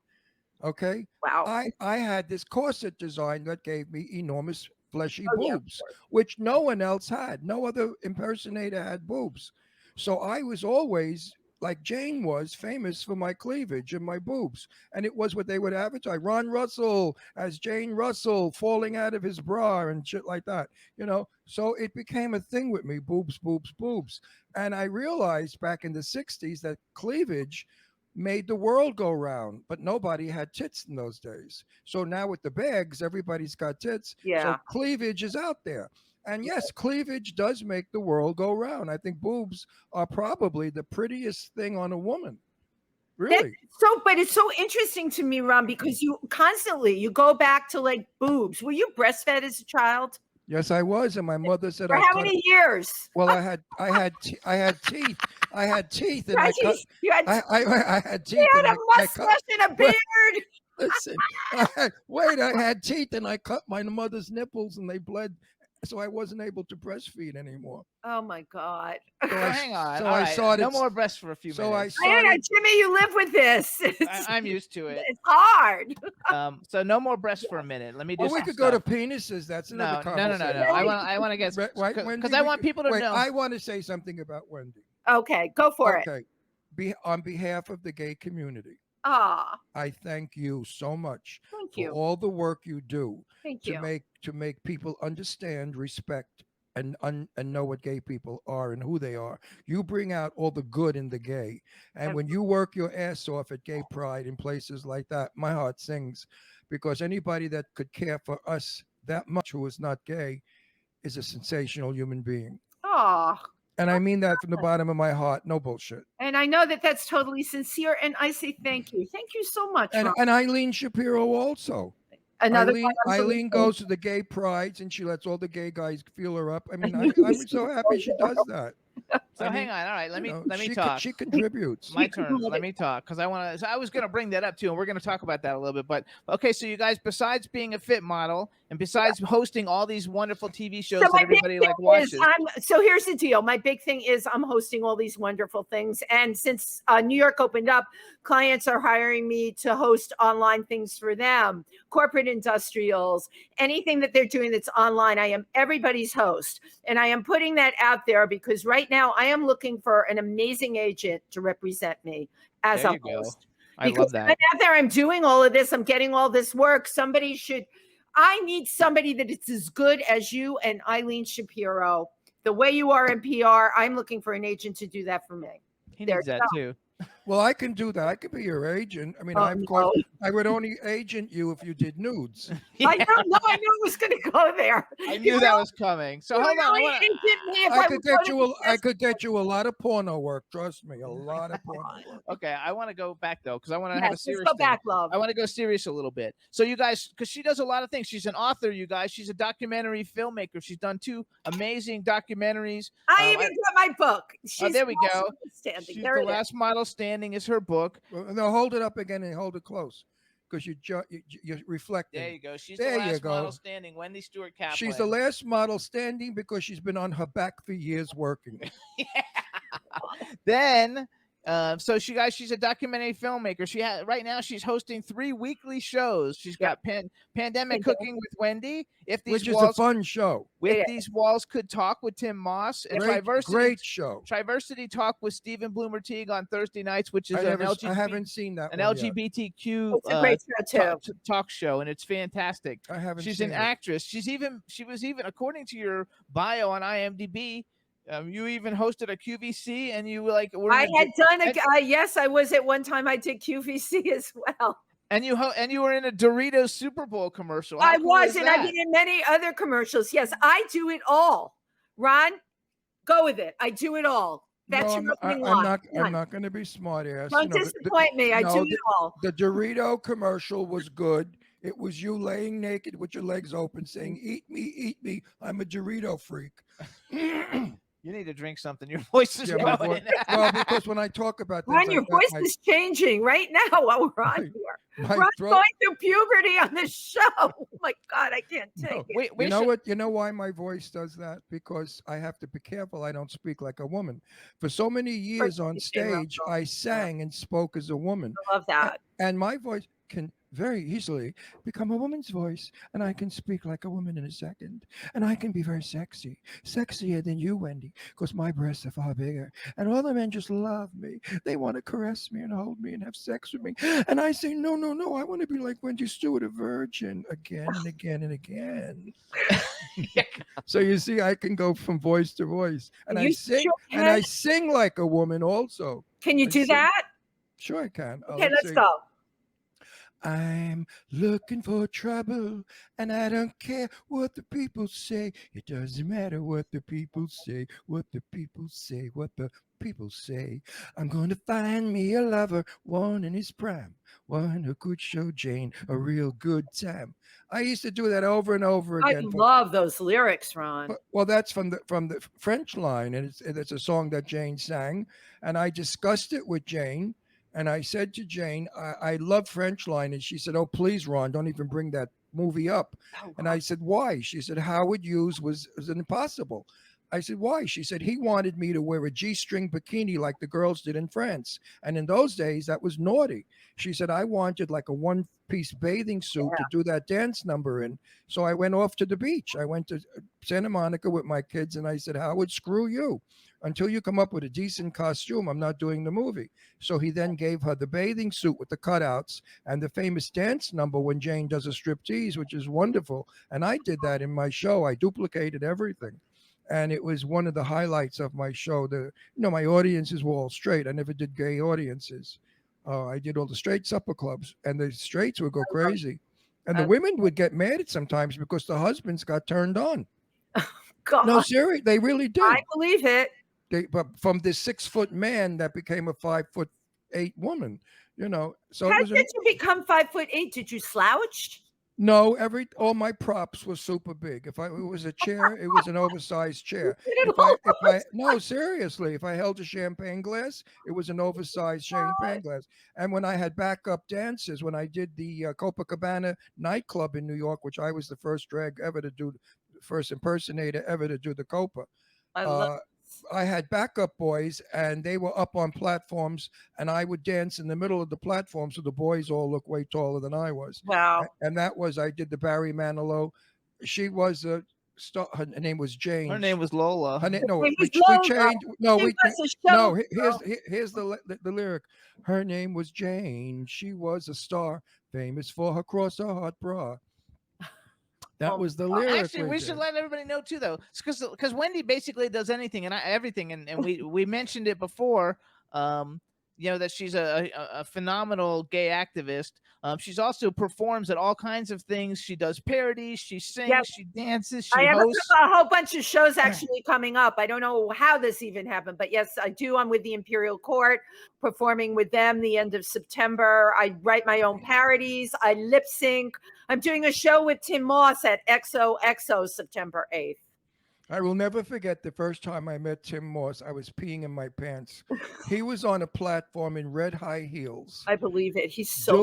okay? Wow. I had this corset design that gave me enormous fleshy boobs, which no one else had. No other impersonator had boobs. So I was always, like Jane was, famous for my cleavage and my boobs. And it was what they would advertise. Ron Russell as Jane Russell falling out of his bra and shit like that, you know? So it became a thing with me, boobs, boobs, boobs. And I realized back in the 60s that cleavage made the world go round, but nobody had tits in those days. So now with the bags, everybody's got tits. Yeah. So cleavage is out there. And yes, cleavage does make the world go round. I think boobs are probably the prettiest thing on a woman. Really? But it's so interesting to me, Ron, because you go back to like boobs. Were you breastfed as a child? Yes, I was, and my mother said, For how many years? Well, I had teeth. I had teeth, and You had I had teeth. you had and a I cut- mustache and a beard. Listen, I had teeth, and I cut my mother's nipples, and they bled, so I wasn't able to breastfeed anymore. Oh my God. So hang on. So All I right. started. No more breasts for a few So minutes. I don't know, Jimmy, you live with this. I'm used to it. It's hard. So no more breasts for a minute. Let me do. Well, we some could go to stuff. penises. That's another No. conversation. I want to get because I want people to know. I want to say something about Wendy. Okay, go for it. Okay, on behalf of the gay community, I thank you so much for all the work you do to make people understand, respect, and know what gay people are and who they are. You bring out all the good in the gay, and when you work your ass off at Gay Pride in places like that, my heart sings, because anybody that could care for us that much who is not gay is a sensational human being. And I mean that from the bottom of my heart. No bullshit. And I know that that's totally sincere. And I say thank you. Thank you so much. And Eileen Shapiro also. Eileen goes to the gay prides and she lets all the gay guys feel her up. I mean, I'm so happy she does that. So hang on. All right, let me talk. She contributes. My turn. Let me talk because I want to. So I was going to bring that up too, and we're going to talk about that a little bit. But okay, so you guys, besides being a fit model and besides hosting all these wonderful TV shows that everybody watches, so here's the deal. My big thing is I'm hosting all these wonderful things, and since New York opened up, clients are hiring me to host online things for them, corporate industrials, anything that they're doing that's online. I am everybody's host, and I am putting that out there because right now I am looking for an amazing agent to represent me as a host. I love that. I'm out there, I'm doing all of this, I'm getting all this work. I need somebody that is as good as you and Eileen Shapiro. The way you are in PR, I'm looking for an agent to do that for me. He needs that too. Well, I can do that. I could be your agent. I mean, I would only agent you if you did nudes. I knew it was going to go there. I knew that was coming. So hold on. I could get you a lot of porno work. Trust me, a lot of porno work. Okay, I want to go back though because I want to have a serious. Go back, love. I want to go serious a little bit. So you guys, because she does a lot of things. She's an author. You guys, she's a documentary filmmaker. She's done 2 amazing documentaries. I even got my book. There we go. She's the Last Model Standing is her book. Well, no, hold it up again and hold it close, because you're reflecting. There you go. She's the last model standing. Wendy Stuart Kaplan. She's the last model standing because she's been on her back for years working. Then. So she's a documentary filmmaker. Right now she's hosting 3 weekly shows. She's got Pandemic Cooking with Wendy, which is a fun show. These Walls Could Talk with Tim Moss, and great show. Triversity Talk with Stephen Bloomer Teague on Thursday nights, which is I haven't seen that. An LGBTQ talk show, and it's fantastic. I haven't. She's an actress. She was even according to your bio on IMDb. You even hosted a QVC, and you were yes, I was at one time. I did QVC as well. And you were in a Doritos Super Bowl commercial. I was, and I've been in many other commercials. Yes, I do it all. Ron, go with it. I do it all. That's your opening line. I'm not going to be smart ass. Don't disappoint me. I do it all. The Dorito commercial was good. It was you laying naked with your legs open, saying, "Eat me, eat me. I'm a Dorito freak." You need to drink something. Your voice is going. Well, because when I talk about things Ron, your voice is changing right now while we're on here. Ron's going through puberty on this show. Oh my God, I can't take it. You know what? You know why my voice does that? Because I have to be careful I don't speak like a woman. For so many years on stage, I sang and spoke as a woman. I love that. And my voice can very easily become a woman's voice, and I can speak like a woman in a second, and I can be very sexy, sexier than you, Wendy, because my breasts are far bigger, and all the men just love me. They want to caress me and hold me and have sex with me, and I say, no, I want to be like Wendy Stuart, a virgin, again and again and again. So you see, I can go from voice to voice, and I sing like a woman also. Can you do that? Sure, I can. Okay, Let's let's see. go. I'm looking for trouble, and I don't care what the people say. It doesn't matter what the people say, what the people say, what the people say. I'm going to find me a lover, one in his prime, one who could show Jane a real good time. I used to do that over and over I again. love those lyrics, Ron. Well, that's from the French line, and it's a song that Jane sang, and I discussed it with Jane, and I said to Jane, I love French line, and she said, "Oh, please, Ron, don't even bring that movie up." Oh, And I said, "Why?" She said, "Howard Hughes was impossible." I said, "Why?" She said, "He wanted me to wear a G-string bikini like the girls did in France, and in those days that was naughty." She said, "I wanted like a one-piece bathing suit to do that dance number in." So I went off to the beach. I went to Santa Monica with my kids, and I said, "Howard, screw you. Until you come up with a decent costume, I'm not doing the movie." So he then gave her the bathing suit with the cutouts and the famous dance number when Jane does a striptease, which is wonderful. And I did that in my show. I duplicated everything. And it was one of the highlights of my show. My audiences were all straight. I never did gay audiences. I did all the straight supper clubs, and the straights would go crazy. And the women would get mad at sometimes because the husbands got turned on. God, No, seriously, they really did. I believe it. But from this 6-foot man that became a 5'8" woman, So How it was did you become 5'8"? Did you slouch? no. All my props were super big. If it was a chair, it was an oversized chair. Did it If I no, seriously, if I held a champagne glass, it was an oversized champagne glass. And when I had backup dancers, when I did the Copacabana nightclub in New York, which I was the first drag ever to do, first impersonator ever to do the Copa. I love I had backup boys, and they were up on platforms, and I would dance in the middle of the platform, so the boys all look way taller than I was. Wow. And that was I did the Barry Manilow. She was a star. Her name was Jane. Her name was Lola. Her name, no, It was we Lola. changed. No, It we was a show, no. girl. Here's the lyric. Her name was Jane. She was a star, famous for her cross her heart bra. That Oh, was the lyric. Actually, we should let everybody know too, though, because Wendy basically does anything and everything, and we mentioned it before. That she's a phenomenal gay activist. She's also performs at all kinds of things. She does parodies, she sings, Yep. she dances, I she have hosts. a whole bunch of shows actually coming up. I don't know how this even happened, but yes, I do. I'm with the Imperial Court, performing with them the end of September. I write my own parodies. I lip sync. I'm doing a show with Tim Moss at XOXO September 8th. I will never forget the first time I met Tim Moss. I was peeing in my pants. He was on a platform in red high heels. I believe it. He's so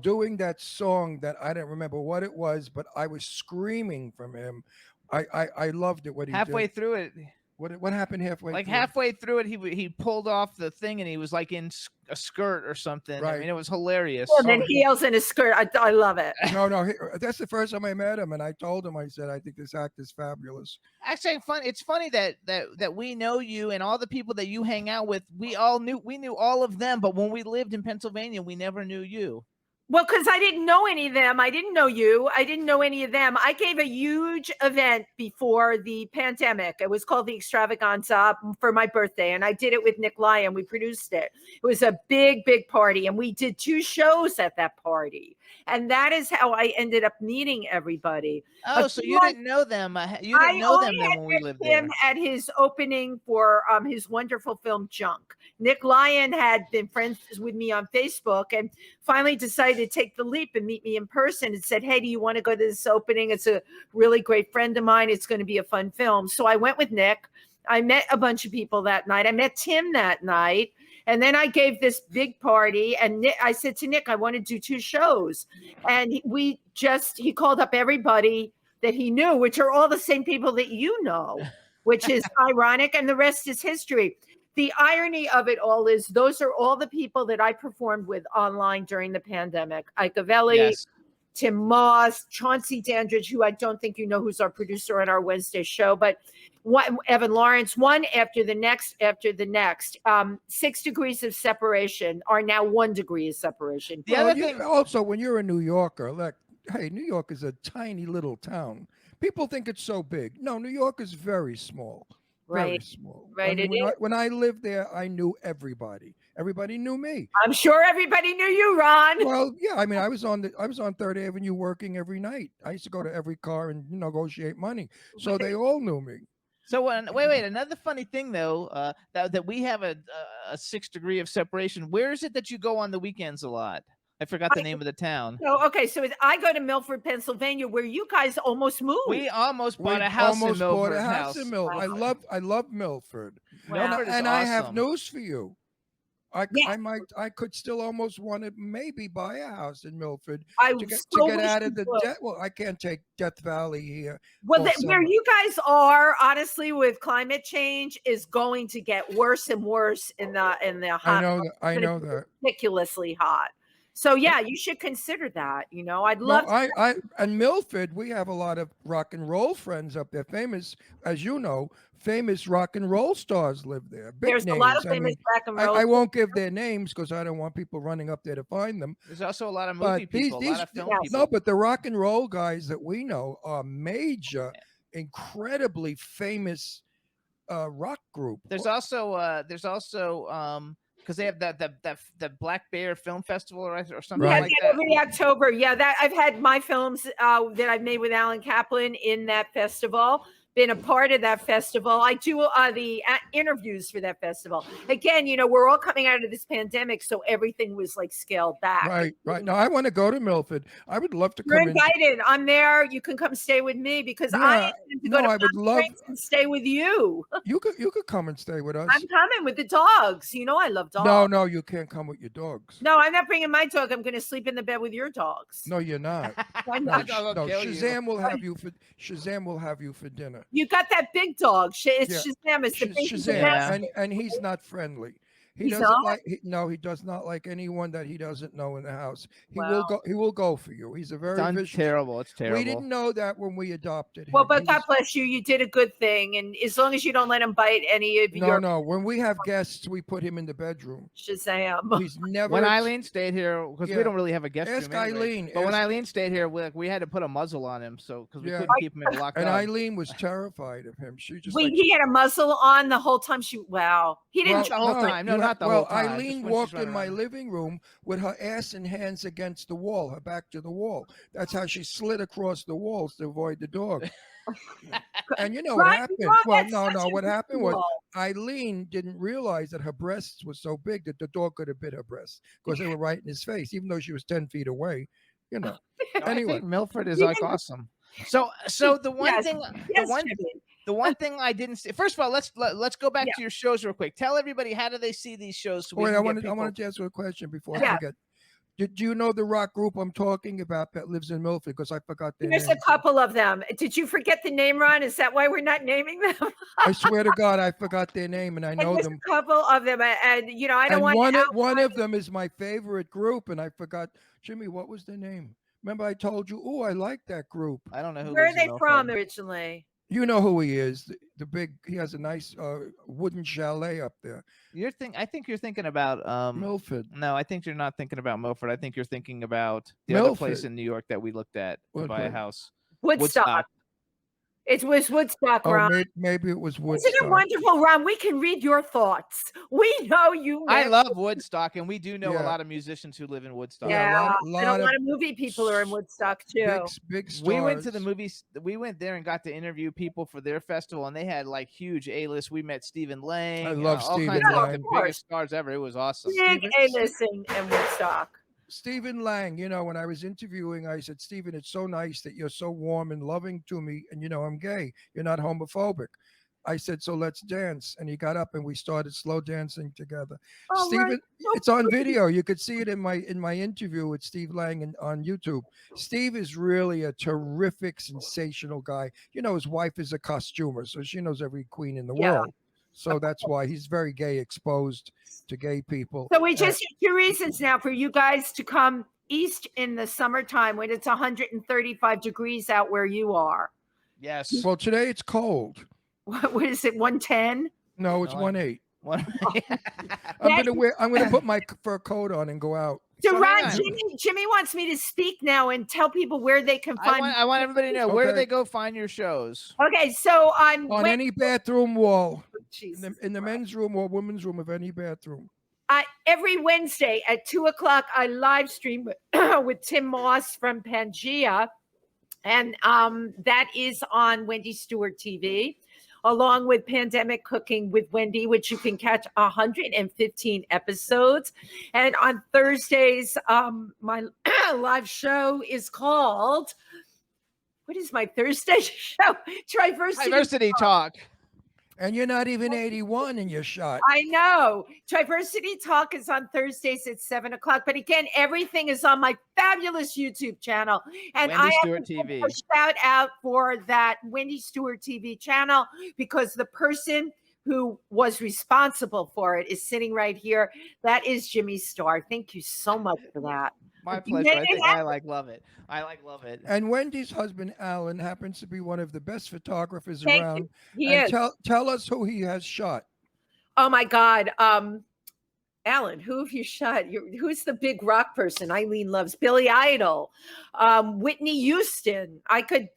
doing that song that I don't remember what it was, but I was screaming from him. I loved it. What he Halfway did. through it, What happened halfway? like through? halfway through it, he pulled off the thing and he was like in a skirt or something. I Right. mean, it was hilarious. and then heels in a skirt. I love it. No, that's the first time I met him, and I told him, I said, I think this act is fabulous. Actually, it's funny that we know you and all the people that you hang out with. We knew all of them, but when we lived in Pennsylvania, we never knew you. Well, because I didn't know any of them. I didn't know you. I didn't know any of them. I gave a huge event before the pandemic. It was called the Extravaganza for my birthday, and I did it with Nick Lyon. We produced it. It was a big, big party, and we did 2 shows at that party. And that is how I ended up meeting everybody. Oh, so you didn't know them? You didn't know them then when we lived there. Him at his opening for his wonderful film Junk. Nick Lyon had been friends with me on Facebook and finally decided to take the leap and meet me in person and said, "Hey, do you want to go to this opening? It's a really great friend of mine. It's going to be a fun film." So I went with Nick. I met a bunch of people that night. I met Tim that night. And then I gave this big party, and Nick, I said to Nick, I want to do 2 shows. And he called up everybody that he knew, which are all the same people that you know, which is ironic, and the rest is history. The irony of it all is those are all the people that I performed with online during the pandemic. Ike Avelli, Yes. Tim Moss, Chauncey Dandridge, who I don't think you know, who's our producer on our Wednesday show, but Evan Lawrence, one after the next. 6 degrees of separation are now 1 degree of separation. The other thing, also, when you're a New Yorker, hey, New York is a tiny little town. People think it's so big. No, New York is very small. Very Right. small. Right, When I lived there, I knew everybody. Everybody knew me. I'm sure everybody knew you, Ron. Well, yeah, I mean, I was on 3rd Avenue working every night. I used to go to every car and negotiate money, so they all knew me. So wait, another funny thing though, that we have a 6 degree of separation. Where is it that you go on the weekends a lot? I forgot the name of the town. So, okay, so I go to Milford, Pennsylvania, where you guys almost moved. We almost bought We a house almost in Milford. bought a house in Milford. I love Milford. Milford is And awesome. I have news for you. I Yes. I could still almost want to maybe buy a house in Milford I to so get wish out you of the would. debt. Well, I can't take Death Valley here. Well, all where summer. you guys are, honestly, with climate change, is going to get worse and worse in the hot. I know that. It's gonna be ridiculously hot. So yeah, you should consider that. I'd love. I and Milford, we have a lot of rock and roll friends up there. Famous, as you know, famous rock and roll stars live there. Big There's names. a lot of famous rock and roll. I won't give their names because I don't want people running up there to find them. There's also a lot of movie people, a lot of film people. No, but the rock and roll guys that we know are major, incredibly famous rock group. There's also because they have that Black Bear Film Festival or something Right. like that. Every October. Yeah, that I've had my films that I've made with Alan Kaplan in that festival. Been a part of that festival. I do the interviews for that festival. Again, we're all coming out of this pandemic, so everything was like scaled back. Right. Now I want to go to Milford. I would love to You're come invited. I'm there. You can come stay with me because Yeah, I intend to go to I would love. and stay with you. You could come and stay with us. I'm coming with the dogs. I love dogs. No, you can't come with your dogs. No, I'm not bringing my dog. I'm going to sleep in the bed with your dogs. No, you're not. Why No, not? Dog will kill you. Shazam will have you for dinner. You got that big dog. It's Yeah. Shazam. It's the big Shazam, Yeah. and he's not friendly. He He's doesn't not? like. He does not like anyone that he doesn't know in the house. He Wow. will go. He will go for you. He's a very It's vicious. terrible. It's terrible. We didn't know that when we adopted him. Well, but He God was- bless you. You did a good thing. And as long as you don't let him bite any of your No. When we have guests, we put him in the bedroom. Shazam. He's never. When Eileen stayed here, because Yeah. we don't really have a guest Ask room anyway, Eileen. but when Ask- Eileen stayed here, we had to put a muzzle on him, because we Yeah. couldn't keep him locked And up. Eileen was terrified of him. She just. He had a muzzle on the whole time. Wow. He didn't. the whole time. No, not the whole time. Just Eileen when she's walked in running my around. living room with her ass and hands against the wall, her back to the wall. That's how she slid across the walls to avoid the dog. And you know what Right, happened? Ron, Well, that's no. such a What happened was ritual. Eileen didn't realize that her breasts were so big that the dog could have bit her breasts because they were right in his face, even though she was 10 feet away. No, Anyway. I think Milford is You like didn't- awesome. So the one Yes, thing, yes, the one Jimmy. The one thing I didn't see. First of all, let's go back Yeah. to your shows real quick. Tell everybody, how do they see these shows? So we Wait, can I get wanted people- to ask you a question before Yeah. I forget. Did you know the rock group I'm talking about that lives in Milford? Because I forgot their There's a names. couple of them. Did you forget the name, Ron? Is that why we're not naming them? I swear to God, I forgot their name, and I know And there's them. a couple of them, and I don't And want to one of them is my favorite group, and I forgot. Jimmy, what was the name? Remember, I told you, oh, I like that group. I don't know who. Where are lives in they from Milford. originally? You know who he is. The big. He has a nice wooden chalet up there. I think you're thinking about Milford. No, I think you're not thinking about Milford. I think you're thinking about the other place Milford. in New York that we looked at to What buy a place? house. Woodstock. It was Woodstock, Oh, Ron. maybe it was Isn't Woodstock. it wonderful, Ron? We can read your thoughts. We know you. I meant- love Woodstock, and we do know a Yeah. lot of musicians who live in Woodstock. Yeah, Yeah, a lot and a lot of movie people are in Woodstock too. Big stars. We went to the movies. We went there and got to interview people for their festival, and they had like huge A-list. We met Stephen Lang. I love all Stephen kinds of like, Lang. the biggest stars ever. It was awesome. Big Stephen- A-list in Woodstock. Stephen Lang, when I was interviewing, I said, Stephen, it's so nice that you're so warm and loving to me. And, I'm gay. You're not homophobic. I said, so let's dance. And he got up and we started slow dancing together. Oh, Stephen, Ron, so it's on video. You could see it in my interview with Steve Lang on YouTube. Steve is really a terrific, sensational guy. His wife is a costumer, so she knows every queen in the Yeah. world. So that's why he's very gay, exposed to gay people. So we just have 2 reasons now for you guys to come east in the summertime when it's 135 degrees out where you are. Yes. Well, today it's cold. What is it? 110? No, it's No, 1.8. One- I'm gonna put my fur coat on and go out. So So Ron, hang on. Jimmy wants me to speak now and tell people where they can find. I want everybody to know, where do Okay. they go find your shows? Okay, so on On any bathroom wall, Jesus. in the men's room or women's room of any bathroom. every Wednesday at 2:00, I live stream with Tim Moss from Pangea. And that is on Wendy Stuart TV, along with Pandemic Cooking with Wendy, which you can catch 115 episodes. And on Thursdays, my live show is called, what is my Thursday show? Diversity Talk. And you're not even 81 and you're shot. I know. Diversity Talk is on Thursdays at 7:00. But again, everything is on my fabulous YouTube channel. And Wendy I Stuart have to give TV. a shout out for that Wendy Stuart TV channel, because the person who was responsible for it is sitting right here. That is Jimmy Star. Thank you so much for that. My You pleasure. made I it think happen. love it. I love it. And Wendy's husband, Alan, happens to be one of the best photographers Thank around. you. He And is. tell us who he has shot. Oh my God. Alan, who have you shot? Who's the big rock person Eileen loves? Billy Idol, Whitney Houston. I could,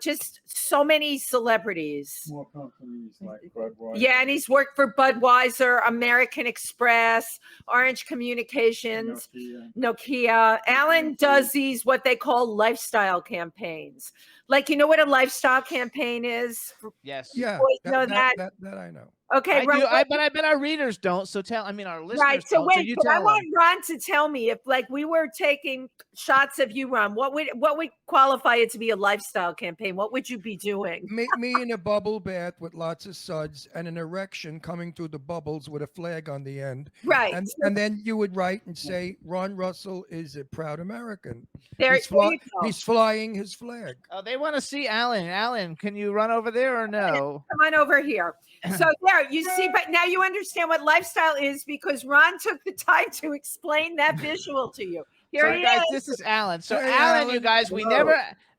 just so many celebrities. More companies like Budweiser. Yeah, and he's worked for Budweiser, American Express, Orange Communications, Nokia. Alan does these, what they call lifestyle campaigns. Like, you know what a lifestyle campaign is? Yes. Yeah, Boys know that. that I know. Okay, I do. But I bet our readers don't. So our listeners right. So don't. wait, you but I tell want them. Ron to tell me, if like we were taking shots of you, Ron, what would qualify it to be a lifestyle campaign? What would you be doing? Me in a bubble bath with lots of suds and an erection coming through the bubbles with a flag on the end. Right. And then you would write and say, Ron Russell is a proud American. There He's, you go. he's flying his flag. Oh, they want to see Alan. Alan, can you run over there or no? Come on over here. So there, you see, but now you understand what lifestyle is, because Ron took the time to explain that visual to you. Here So he guys, is. this is Alan. So Hey, Alan, you Alan. guys, Hello.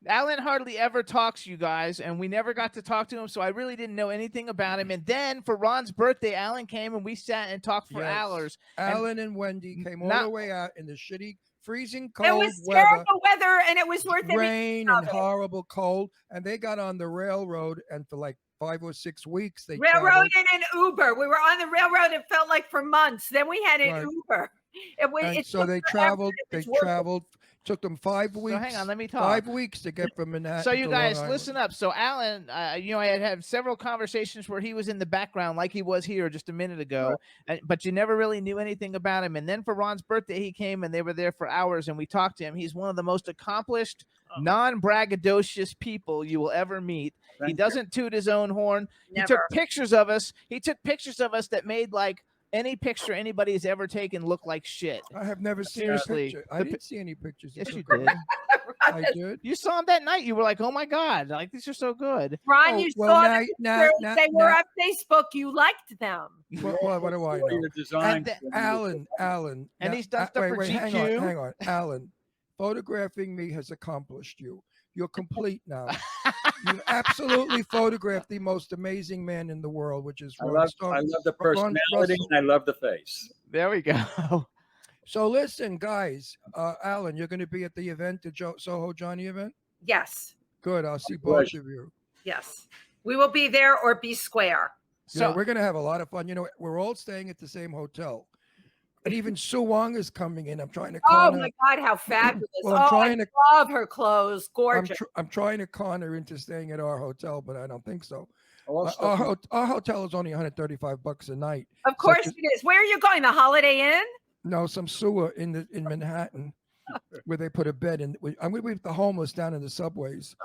Alan hardly ever talks, you guys, and we never got to talk to him. So I really didn't know anything about him. And then for Ron's birthday, Alan came and we sat and talked for Yes. hours. Alan and Wendy came all the way out in the shitty, freezing cold It was weather. terrible weather, and it was worth every Rain of and it. horrible cold, and they got on the railroad, and for like 5 or 6 weeks they railroad traveled. and an Uber. We were on the railroad. It felt like for months. Then we had an Right. Uber. And so they traveled. They traveled. Took them 5 weeks. So hang on, let me talk. 5 weeks to get from Manhattan. So you to guys, Long Island. listen up. So Alan, I had several conversations where he was in the background, like he was here just a minute ago, but you never really knew anything about him. And then for Ron's birthday, he came and they were there for hours, and we talked to him. He's one of the most accomplished, non-braggadocious people you will ever meet. He doesn't toot his own horn. Never. He took pictures of us. He took pictures of us that made like any picture anybody has ever taken look like shit. I have never seen Seriously, a picture. I didn't see any pictures. Yes, It's you okay. did. I did. You saw him that night. You were like, "Oh my god, like these are so good." Ron, Oh, you well, saw now- the now- pictures. now- They were now- on Facebook. You liked them. What do I know? Your design. Alan. And now- he's done stuff for hang GQ. on, Alan. Photographing me has accomplished you. You're complete now. You absolutely photographed the most amazing man in the world, which is I Ron love the Ron personality Russell. and I love the face. There we go. So listen, guys. Alan, you're going to be at the event, the Soho Johnny event. Yes. Good. I'll see both of you. Yes. We will be there or be square. So we're going to have a lot of fun. You know, we're all staying at the same hotel. And even Sue Wong is coming in. I'm trying to Oh con her. my God, how fabulous. Well, I'm trying to love her clothes. Gorgeous. I'm trying to con her into staying at our hotel, but I don't think so. Also, Our hotel is only $135 a night. Of course Such it is. Where are you going? The Holiday Inn? No, some sewer in Manhattan where they put a bed in. I'm going to leave the homeless down in the subways.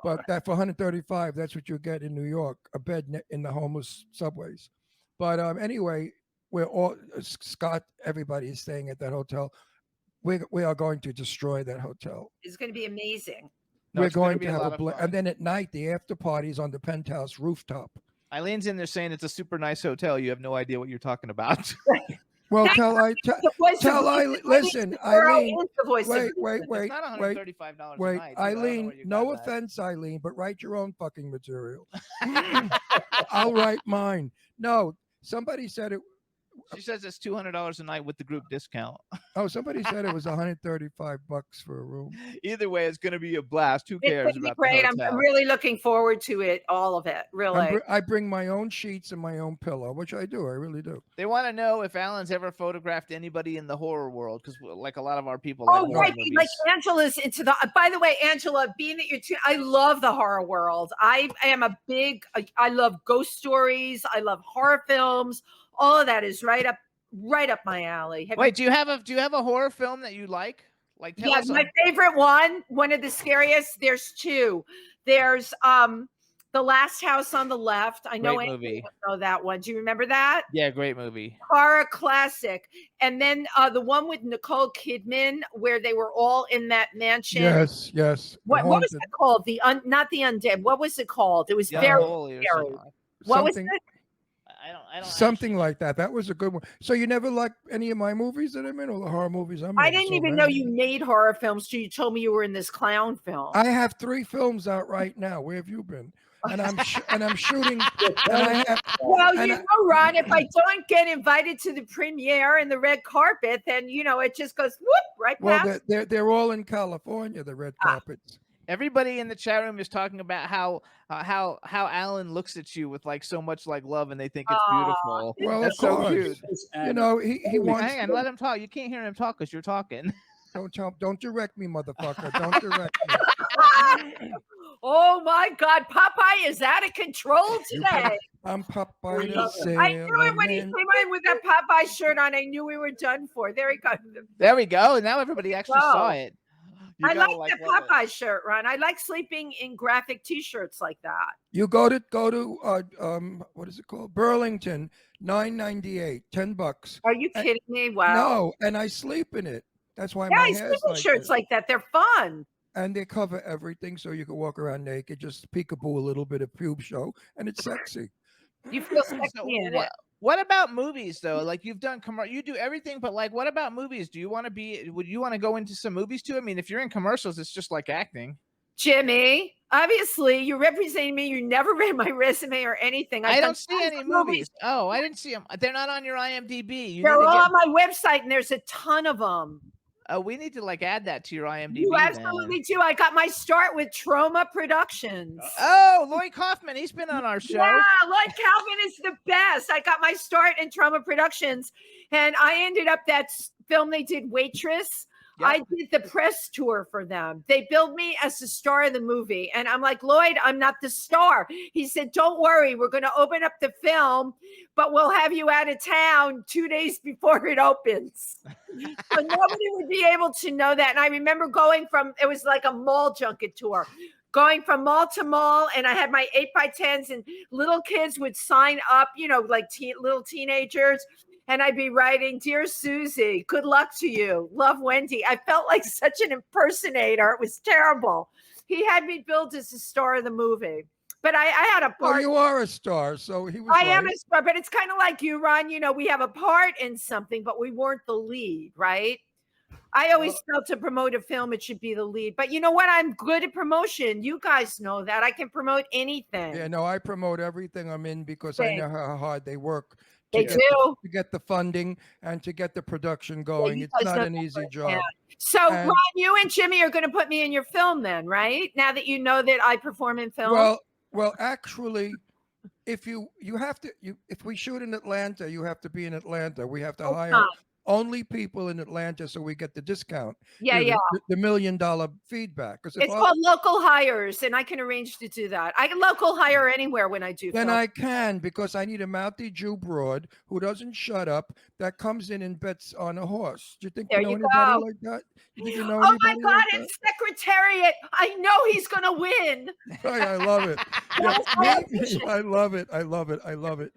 But that for $135, that's what you get in New York, a bed in the homeless subways. But anyway, we're all Scott. Everybody is staying at that hotel. We are going to destroy that hotel. It's going to be amazing. No, We're it's gonna going be to a have lot a of blast. fun. And then at night, the after party is on the penthouse rooftop. Eileen's in there saying it's a super nice hotel. You have no idea what you're talking about. Well, Thank tell The voice tell of Eileen. Listen, Girl Eileen. is the voice of Wait, reason. wait, It's wait, not wait. $135 Wait, a night. dude. I don't know Eileen, where you no got that. offense, Eileen, but write your own fucking material. I'll write mine. No, somebody said it. She says it's $200 a night with the group discount. Oh, somebody said it was $135 for a room. Either way, it's going to be a blast. Who It's cares going to be about great. the I'm hotel? really looking forward to it, all of it, really. I bring my own sheets and my own pillow, which I do. I really do. They want to know if Alan's ever photographed anybody in the horror world, because like a lot of our people Oh, like horror right. movies. Like Angela's into the. By the way, Angela, being that you're too, I love the horror world. I am a big. I love ghost stories. I love horror films. All of that is right up my alley. Wait, do you have a horror film that you like? Like, tell Yeah, us. my favorite one of the scariest. There's two. There's The Last House on the Left. I know Great Angela movie. would know that one. Do you remember that? Yeah, great movie. Horror classic. And then the one with Nicole Kidman where they were all in that mansion. Yes, yes. What was it called? Not the undead. What was it called? It was Young very Holy or scary. something. What was Something- it? I don't Something like that. That was a good one. So you never liked any of my movies that I'm in, or the horror movies I'm in? I didn't So even know many. you made horror films till you told me you were in this clown film. I have 3 films out right now. Where have you been? And I'm shooting. And I have, Well, and you I- know, Ron, if I don't get invited to the premiere and the red carpet, then it just goes whoop right past. well, they're all in California. The red carpets. Everybody in the chat room is talking about how Alan looks at you with like so much like love, and they think it's beautiful. Well, That's of so course. cute. You know, he wants. Hang on, let him talk. You can't hear him talk because you're talking. Don't direct me, motherfucker. Don't direct me. Oh my God, Popeye is out of control today. I'm Popeye the I knew it when he Sailor came Man. in with that Popeye shirt on. I knew we were done for. There he goes. There we go. Now everybody actually saw Wow. it. You I gotta, like the love it. Popeye shirt, Ron. I like sleeping in graphic T-shirts like that. You go to what is it called? Burlington, $9.98, $10. Are you kidding me? Wow. No, and I sleep in it. That's why Yeah, my I hair's sleep in like shirts this. like that. They're fun. And they cover everything, so you can walk around naked, just peekaboo a little bit of pube show, and it's sexy. You feel So sexy in it. what about movies though? Like you've done you do everything, but like what about movies? Would you want to go into some movies too? I mean, if you're in commercials, it's just like acting. Jimmy, obviously you're representing me. You never read my resume or anything. I I've don't done see tons any of movies. Oh, I didn't see them. They're not on your IMDb. You They're need to all get, on my website, and there's a ton of them. we need to like add that to your IMDb. You then. absolutely do. I got my start with Trauma Productions. Oh, Lloyd Kaufman, he's been on our show. Yeah, Lloyd Calvin is the best. I got my start in Trauma Productions, and I ended up that film they did, Waitress. Yep. I did the press tour for them. They billed me as the star of the movie. And I'm like, Lloyd, I'm not the star. He said, don't worry. We're going to open up the film, but we'll have you out of town 2 days before it opens. So nobody would be able to know that. And I remember it was like a mall junket tour. Going from mall to mall, and I had my 8x10s, and little kids would sign up, like little teenagers. And I'd be writing, Dear Susie, good luck to you. Love, Wendy. I felt like such an impersonator. It was terrible. He had me billed as the star of the movie. But I had a Well, part. you are a star, so he was. I am right. a star, but it's kind of like you, Ron. We have a part in something, but we weren't the lead, right? I always felt to promote a film, it should be the lead. But you know what? I'm good at promotion. You guys know that. I can promote anything. Yeah, no, I promote everything I'm in because I know how hard they work. They to get the funding and to get the production going. you It's guys not know an that easy firsthand. job. So, And- Ron, you and Jimmy are going to put me in your film then, right? Now that you know that I perform in film? Well, actually, if if we shoot in Atlanta, you have to be in Atlanta. We have to hire fine. only people in Atlanta so we get the discount. Yeah, You yeah. know, the $1 million feedback. Because It's called local hires, and I can arrange to do that. I can local hire anywhere when I do then film. I can, because I need a mouthy Jew broad who doesn't shut up, that comes in and bets on a horse. Do you think There you know you anybody go. like that? You think you know Oh my anybody God, like that? it's Secretariat. I know he's going to win. I love it. Yeah, That's my me- I love it. I love it. I love it.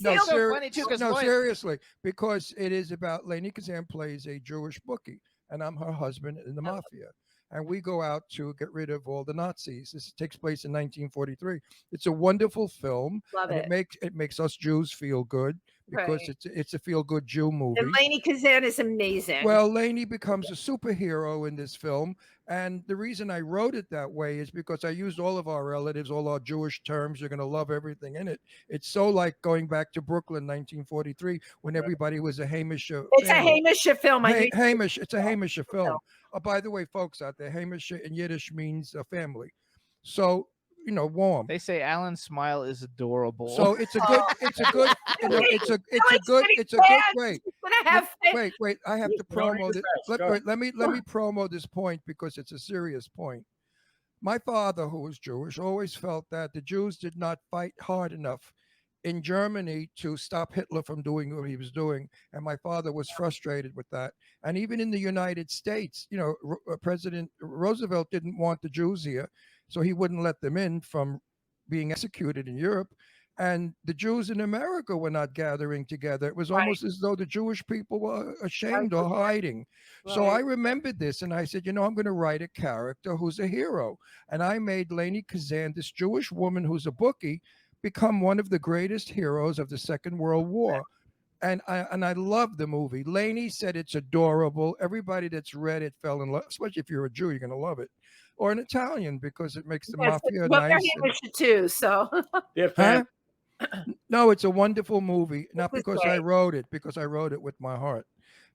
No, Seal- so funny, too, 'cause no, Lloyd- seriously, because it is about Lainey Kazan plays a Jewish bookie, and I'm her husband in the mafia. And we go out to get rid of all the Nazis. This takes place in 1943. It's a wonderful film. Love And it. it makes us Jews feel good because Right. it's a feel-good Jew movie. And Lainey Kazan is amazing. Well, Lainey becomes a superhero in this film. And the reason I wrote it that way is because I used all of our relatives, all our Jewish terms. You're going to love everything in it. It's so like going back to Brooklyn, 1943, when everybody was a Hamish it's family. a Hamish film. Hamish. It's a Hamish film. Oh, by the way, folks out there, Hamish in Yiddish means family. So, warm. They say Alan's smile is adorable. So it's a good, wait. I have to promo this. Let me promo this point because it's a serious point. My father, who was Jewish, always felt that the Jews did not fight hard enough in Germany to stop Hitler from doing what he was doing. And my father was frustrated with that. And even in the United States, President Roosevelt didn't want the Jews here, so he wouldn't let them in from being executed in Europe. And the Jews in America were not gathering together. It was almost as though the Jewish people were ashamed or hiding. So I remembered this and I said, I'm going to write a character who's a hero. And I made Lainey Kazan, this Jewish woman who's a bookie, become one of the greatest heroes of the Second World War. And I love the movie. Lainey said it's adorable. Everybody that's read it fell in love, especially if you're a Jew, you're going to love it. Or an Italian, because it makes the mafia nice. Too, so. Huh? No, it's a wonderful movie. Not because I wrote it, because I wrote it with my heart.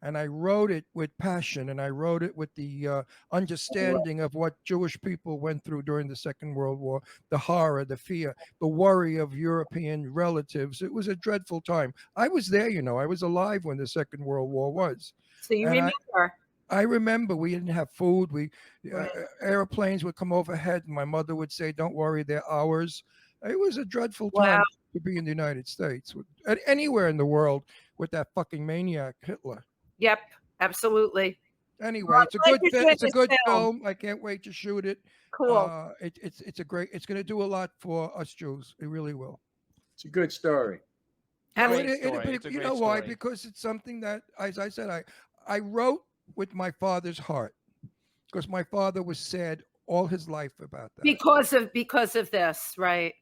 And I wrote it with passion, and I wrote it with the understanding of what Jewish people went through during the Second World War, the horror, the fear, the worry of European relatives. It was a dreadful time. I was there, I was alive when the Second World War was. So you remember? I remember we didn't have food. Airplanes would come overhead, and my mother would say, "Don't worry, they're ours." It was a dreadful time to be in the United States, anywhere in the world, with that fucking maniac Hitler. Yep, absolutely. Anyway, it's a good film. I can't wait to shoot it. Cool. It's going to do a lot for us Jews. It really will. It's a good story. You know why? Because it's something that, as I said, I wrote with my father's heart, because my father was sad all his life about that. Because of this, right?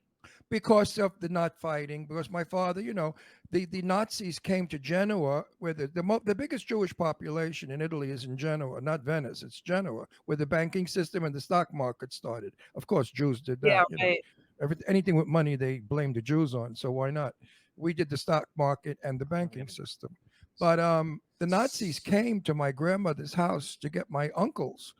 Because of the not fighting, because my father, the Nazis came to Genoa, where the biggest Jewish population in Italy is in Genoa, not Venice, it's Genoa, where the banking system and the stock market started. Of course, Jews did that. Yeah, right. Anything with money, they blame the Jews on, so why not? We did the stock market and the banking system. But the Nazis came to my grandmother's house to get my uncles,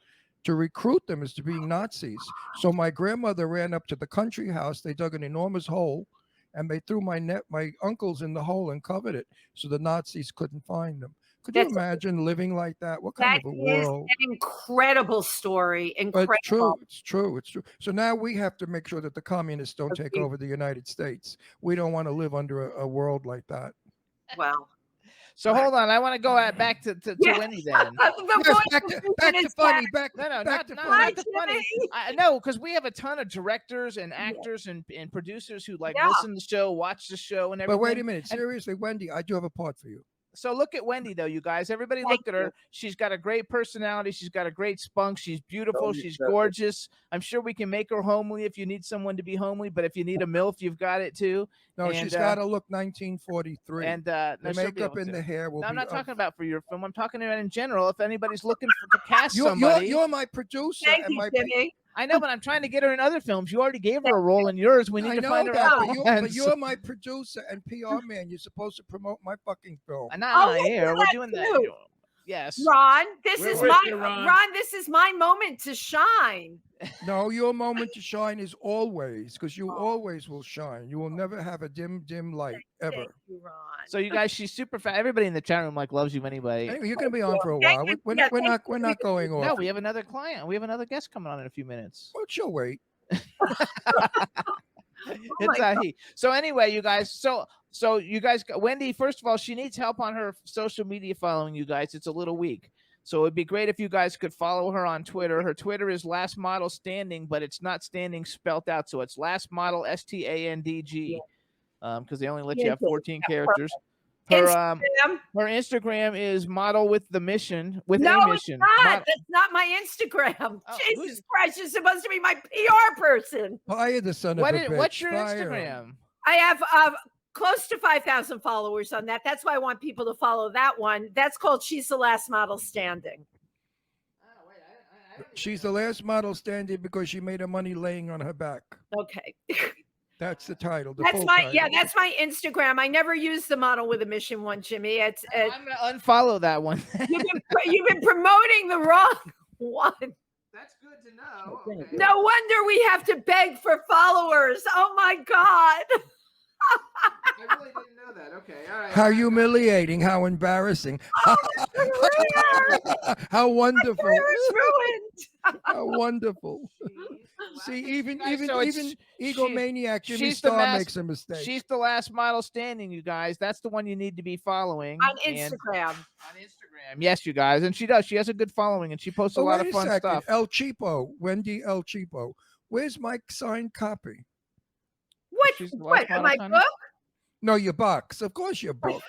to recruit them as to being Nazis. So my grandmother ran up to the country house. They dug an enormous hole, and they threw my uncles in the hole and covered it, so the Nazis couldn't find them. Could you imagine living like that? What kind of a world? An incredible story. Incredible. But it's true. So now we have to make sure that the communists don't take over the United States. We don't want to live under a world like that. Wow. So hold on, I want to go back to Wendy then. Back to funny. Not to funny. I know, because we have a ton of directors and actors and producers who listen to the show, watch the show, and everything. But wait a minute, seriously, Wendy, I do have a part for you. So look at Wendy, though, you guys. Everybody look at her. She's got a great personality. She's got a great spunk. She's beautiful. She's gorgeous. I'm sure we can make her homely if you need someone to be homely. But if you need a MILF, you've got it, too. No, she's got to look 1943. And the makeup and the hair will be... I'm not talking about for your film. I'm talking about in general. If anybody's looking to cast somebody... You're my producer. Thank you, Jimmy. I know, but I'm trying to get her in other films. You already gave her a role in yours. We need to find her out. But you're my producer and PR man. You're supposed to promote my fucking film. I'm not here. We're doing that. Yes. Ron, this is my moment to shine. No, your moment to shine is always, because you always will shine. You will never have a dim light ever. Thank you, Ron. So you guys, she's super fat. Everybody in the chat room loves you anyway. Anyway, you're gonna be on for a while. We're not going off. No, we have another client. We have another guest coming on in a few minutes. Well, she'll wait. So anyway, you guys. So you guys, Wendy. First of all, she needs help on her social media following. You guys, it's a little weak. So it'd be great if you guys could follow her on Twitter. Her Twitter is Last Model Standing, but it's not standing spelt out. So it's Last Model STANDG, because they only let you have 14 characters. Her Instagram is Model with the Mission. With a mission. It's not. That's not my Instagram. Oh, Jesus Christ, you're supposed to be my PR person. Fire the son of a bitch. What's your Instagram? I have close to 5,000 followers on that. That's why I want people to follow that one. That's called She's the Last Model Standing. She's the last model standing because she made her money laying on her back. Okay. That's the title. That's my Instagram. I never use the Model with a Mission one, Jimmy. I'm gonna unfollow that one. You've been promoting the wrong one. That's good to know. Okay. No wonder we have to beg for followers. Oh my God. I really didn't know that. Okay, all right. How humiliating, how embarrassing. How wonderful. My career's ruined. How wonderful. See, even egomaniac Jimmy she's the Star makes a mistake. She's the last model standing, you guys. That's the one you need to be following on Instagram. On Instagram, yes, you guys, and she does. She has a good following, and she posts a lot of fun stuff. El Cheapo, Wendy El Cheapo. Where's my signed copy? What? My book? No, your box. Of course, your book.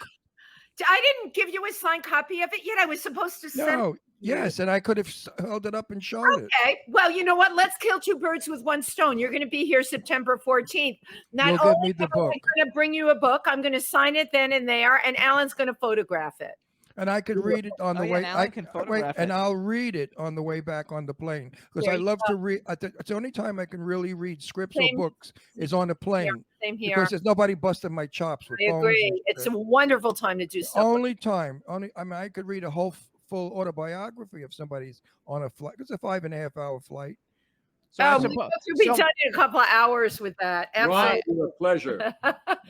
I didn't give you a signed copy of it yet. I was supposed to send. No. Yes, and I could have held it up and showed it. Okay. Well, you know what? Let's kill two birds with one stone. You're going to be here September 14th. Not You'll only give me the am I book. going to bring you a book, I'm going to sign it then and there, and Alan's going to photograph it. And I could read it on the way. I can photograph it. And I'll read it on the way back on the plane because I love to read. It's the only time I can really read scripts or books is on a plane. Same here. Because there's nobody busting my chops with I agree. It's a wonderful time to do stuff. Only time. I mean, I could read a whole full autobiography if somebody's on a flight. It's a 5.5-hour flight. So you'll be done in a couple of hours with that. Right, a pleasure.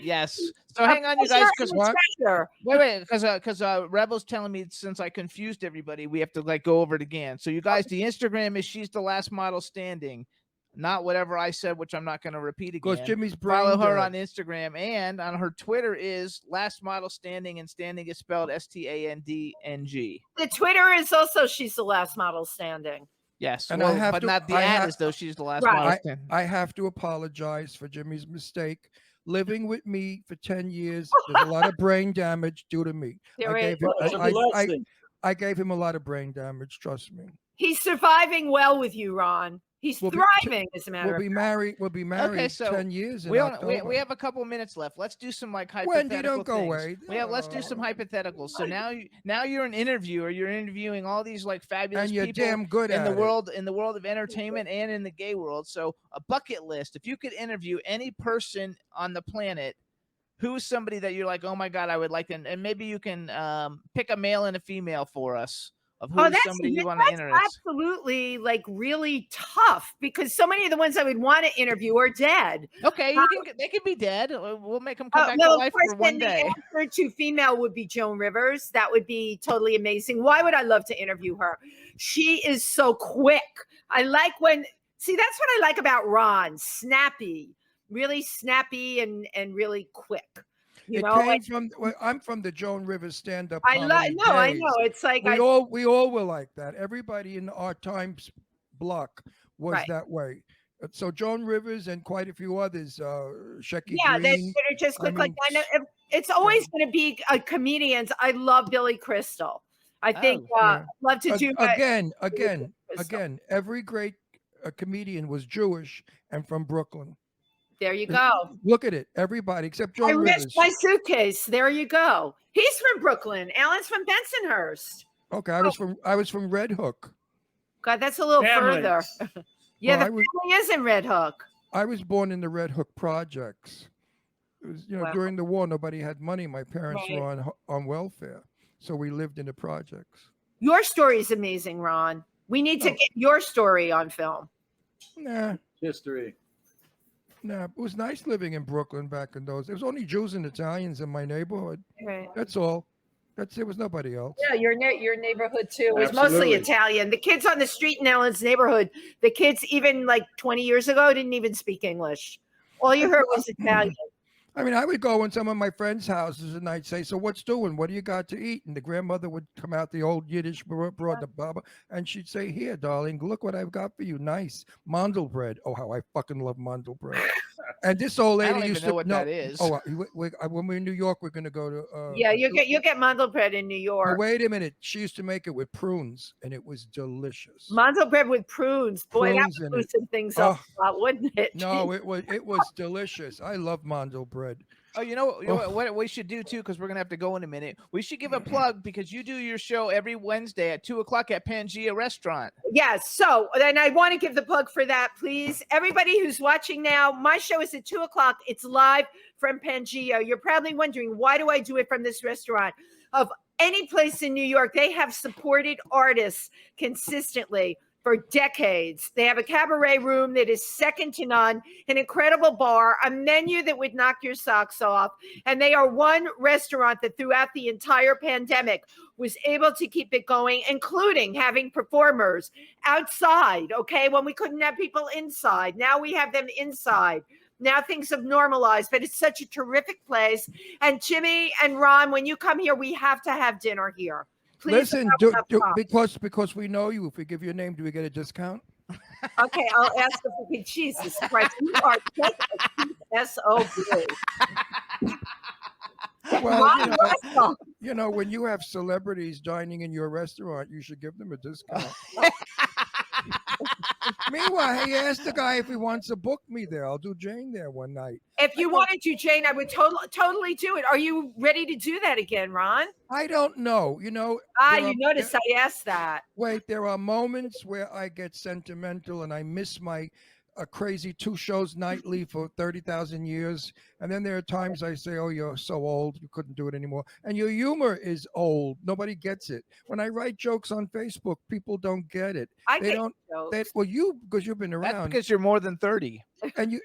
Yes. So hang on, you guys, because wait, because Rebel's telling me since I confused everybody, we have to go over it again. So you guys, the Instagram is She's the Last Model Standing, not whatever I said, which I'm not going to repeat again. Because Jimmy's follow her on Instagram, and on her Twitter is Last Model Standing, and standing is spelled STANDNG. The Twitter is also She's the Last Model Standing. Yes, and not the ad is though She's the Last Model Standing. I have to apologize for Jimmy's mistake. Living with me for 10 years, there's a lot of brain damage due to me. I gave him a lot of brain damage, trust me. He's surviving well with you, Ron. He's thriving, as a matter of fact. We'll be married 10 years. We have a couple minutes left. Let's do some hypothetical Wendy, don't go things. away. Let's do some hypotheticals. So now you're an interviewer. You're interviewing all these fabulous people damn good in the world of entertainment and in the gay world. So a bucket list. If you could interview any person on the planet, who's somebody that you're like, oh my God, I would like to, and maybe you can pick a male and a female for us. Of who somebody you want to interview. Absolutely, really tough because so many of the ones I would want to interview are dead. Okay, they can be dead. We'll make them come back to life for one day. The answer to female would be Joan Rivers. That would be totally amazing. Why would I love to interview her? She is so quick. That's what I like about Ron. Really snappy and really quick. I'm from the Joan Rivers stand-up. I know. It's like we all were like that. Everybody in our times block was that way. So Joan Rivers and quite a few others, Shecky Green. They're just quick. It's always going to be comedians. I love Billy Crystal. I think love to do again. Every great comedian was Jewish and from Brooklyn. There you go. Look at it. Everybody except Joan Rivers. I missed my suitcase. There you go. He's from Brooklyn. Alan's from Bensonhurst. Okay, I was from Red Hook. God, that's a little further. The family is in Red Hook. I was born in the Red Hook projects. It was during the war, nobody had money. My parents were on welfare, so we lived in the projects. Your story is amazing, Ron. We need to get your story on film. Nah. History. No, it was nice living in Brooklyn back in those. There was only Jews and Italians in my neighborhood. Right. That's all. There was nobody else. Yeah, your neighborhood too. It was mostly Italian. The kids on the street in Ellen's neighborhood, the kids even 20 years ago didn't even speak English. All you heard was Italian. I mean, I would go in some of my friends' houses and I'd say, so what's doing? What do you got to eat? And the grandmother would come out, the old Yiddish brought the baba, and she'd say, here, darling, look what I've got for you. Nice. Mandel bread. Oh, how I fucking love mandel bread. And this old lady used to know what that is. Oh, when we're in New York, we're going to go to. You get mandel bread in New York. Wait a minute. She used to make it with prunes, and it was delicious. Mandel bread with prunes. Boy, that would loosen things up a lot, wouldn't it? No, it was delicious. I love mandel bread. Oh, you know what we should do too, because we're gonna have to go in a minute. We should give a plug because you do your show every Wednesday at 2:00 at Pangea Restaurant. Yes. So then I want to give the plug for that, please. Everybody who's watching now, my show is at 2:00. It's live from Pangea. You're probably wondering, why do I do it from this restaurant? Of any place in New York, they have supported artists consistently for decades. They have a cabaret room that is second to none, an incredible bar, a menu that would knock your socks off. And they are one restaurant that throughout the entire pandemic was able to keep it going, including having performers outside, okay, when we couldn't have people inside. Now we have them inside. Now things have normalized, but it's such a terrific place. And Jimmy and Ron, when you come here, we have to have dinner here. Please. Listen, because we know you. If we give you a name, do we get a discount? Okay, I'll ask if we can. Jesus Christ, you are just a cheap SOB. Well, you know, when you have celebrities dining in your restaurant, you should give them a discount. Meanwhile, he asked the guy if he wants to book me there. I'll do Jane there one night. If you wanted to, Jane, I would totally do it. Are you ready to do that again, Ron? I don't know. You know. You notice I asked that. Wait, there are moments where I get sentimental and I miss my crazy 2 shows nightly for 30,000 years. And then there are times I say, oh, you're so old, you couldn't do it anymore. And your humor is old. Nobody gets it. When I write jokes on Facebook, people don't get it. They don't. Well, because you've been around. That's because you're more than 30. And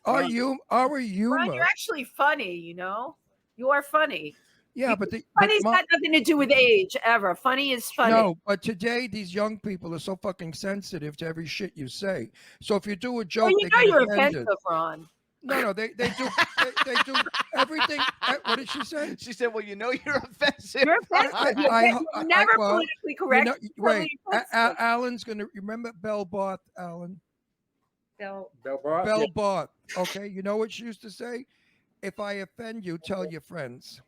our humor. Ron, you're actually funny, you know? You are funny. Yeah, but funny's got nothing to do with age ever. Funny is funny. No, but today these young people are so fucking sensitive to every shit you say. So if you do a joke, well, you're offensive, Ron. No, they do they do everything. What did she say? She said, "Well, you know you're offensive." You're offensive. You're never politically correct. Wait, Alan's gonna remember Belle Barth. Alan. Belle Barth. Okay, you know what she used to say? If I offend you, tell your friends.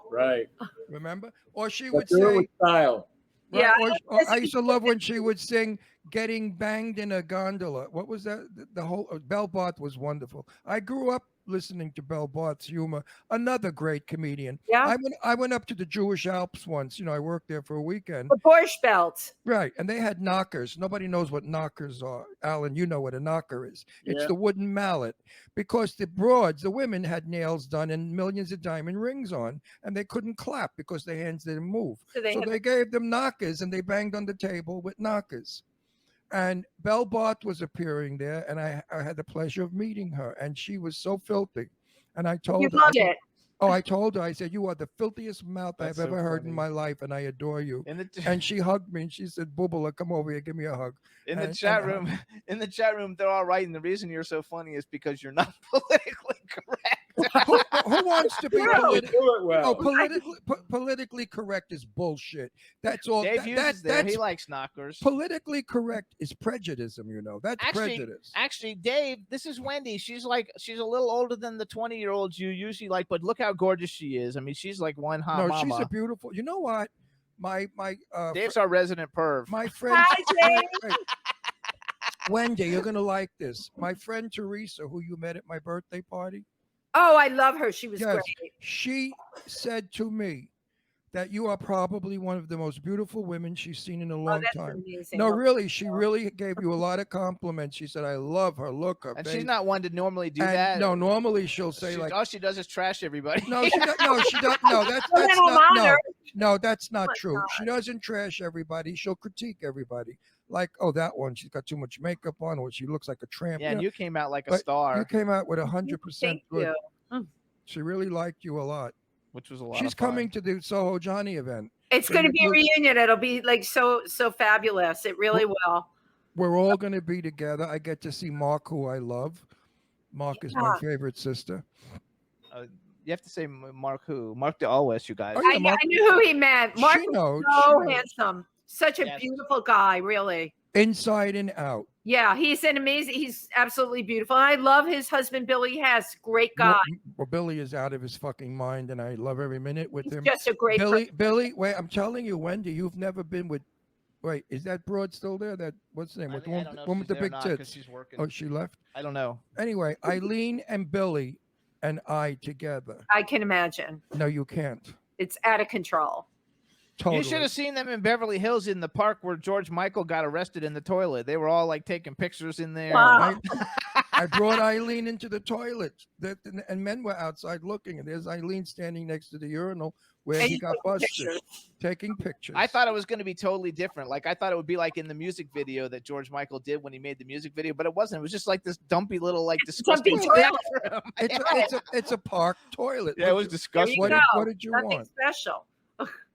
Right. Remember? Or she would do it say with style. Right? Yeah. I used to love when she would sing "Getting Banged in a Gondola." What was that? The whole Belle Barth was wonderful. I grew up listening to Belle Barth's humor. Another great comedian. Yeah. I went up to the Jewish Alps once. You know, I worked there for a weekend. The Borscht Belt. Right. And they had knockers. Nobody knows what knockers are. Alan, you know what a knocker is. It's the wooden mallet. Because the broads, the women had nails done and millions of diamond rings on, and they couldn't clap because their hands didn't move. So they gave them knockers, and they banged on the table with knockers. And Belle Barth was appearing there, and I had the pleasure of meeting her, and she was so filthy. And I told her, I told her, I said, "You are the filthiest mouth I've ever heard in my life, and I adore you." And she hugged me, and she said, "Boobala, come over here, give me a hug." In the chat room, they're all right, and the reason you're so funny is because you're not politically correct. Who wants to be politically correct is bullshit. That's all. Dave he likes knockers. Politically correct is prejudice, you know. That's prejudice. Actually, Dave, this is Wendy. She's a little older than the 20-year-olds you usually like, but look how gorgeous she is. I mean, she's like one hot mama. She's a beautiful. You know what? My Dave's our resident perv. My friend. Hi, Dave. Wendy, you're gonna like this. My friend Teresa, who you met at my birthday party. Oh, I love her. She was great. She said to me that you are probably one of the most beautiful women she's seen in a long time. Amazing. No, really, she really gave you a lot of compliments. She said, "I love her look." Her and face. She's not one to normally do that. No, normally she'll say all she does is trash everybody. No, she does. No, that's not true. She doesn't trash everybody. She'll critique everybody. Like, oh, that one, she's got too much makeup on, or she looks like a tramp. Yeah, and you came out like a star. You came out with 100% good. You. She really liked you a lot. Which was a lot. She's coming to the Soho Johnny event. It's going to be a reunion. It'll be like so fabulous. It really will. We're all going to be together. I get to see Mark, who I love. Mark is my favorite sister. You have to say Mark who? Mark the Always, you guys. Oh, yeah, I knew who he meant. Mark is so handsome. Such a beautiful guy, really. Inside and out. Yeah, he's absolutely beautiful. I love his husband, Billy Hess. Great guy. Well, Billy is out of his fucking mind, and I love every minute with him. Just a great Billy, wait, I'm telling you, Wendy, you've never been with, wait, is that broad still there? What's the name? The one with the big tits. She's working. Oh, she left? I don't know. Anyway, Eileen and Billy and I together. I can imagine. No, you can't. It's out of control. Totally. You should have seen them in Beverly Hills in the park where George Michael got arrested in the toilet. They were all like taking pictures in there. Wow. I brought Eileen into the toilet, and men were outside looking, and there's Eileen standing next to the urinal where And he you got took busted, pictures. taking pictures. I thought it was going to be totally different. Like I thought it would be like in the music video that George Michael did when he made the music video, but it wasn't. It was just like this dumpy little like disgusting dumpy toilet. bathroom. it's a park toilet. Yeah, it was There disgusting. you What go. did you Nothing want? special.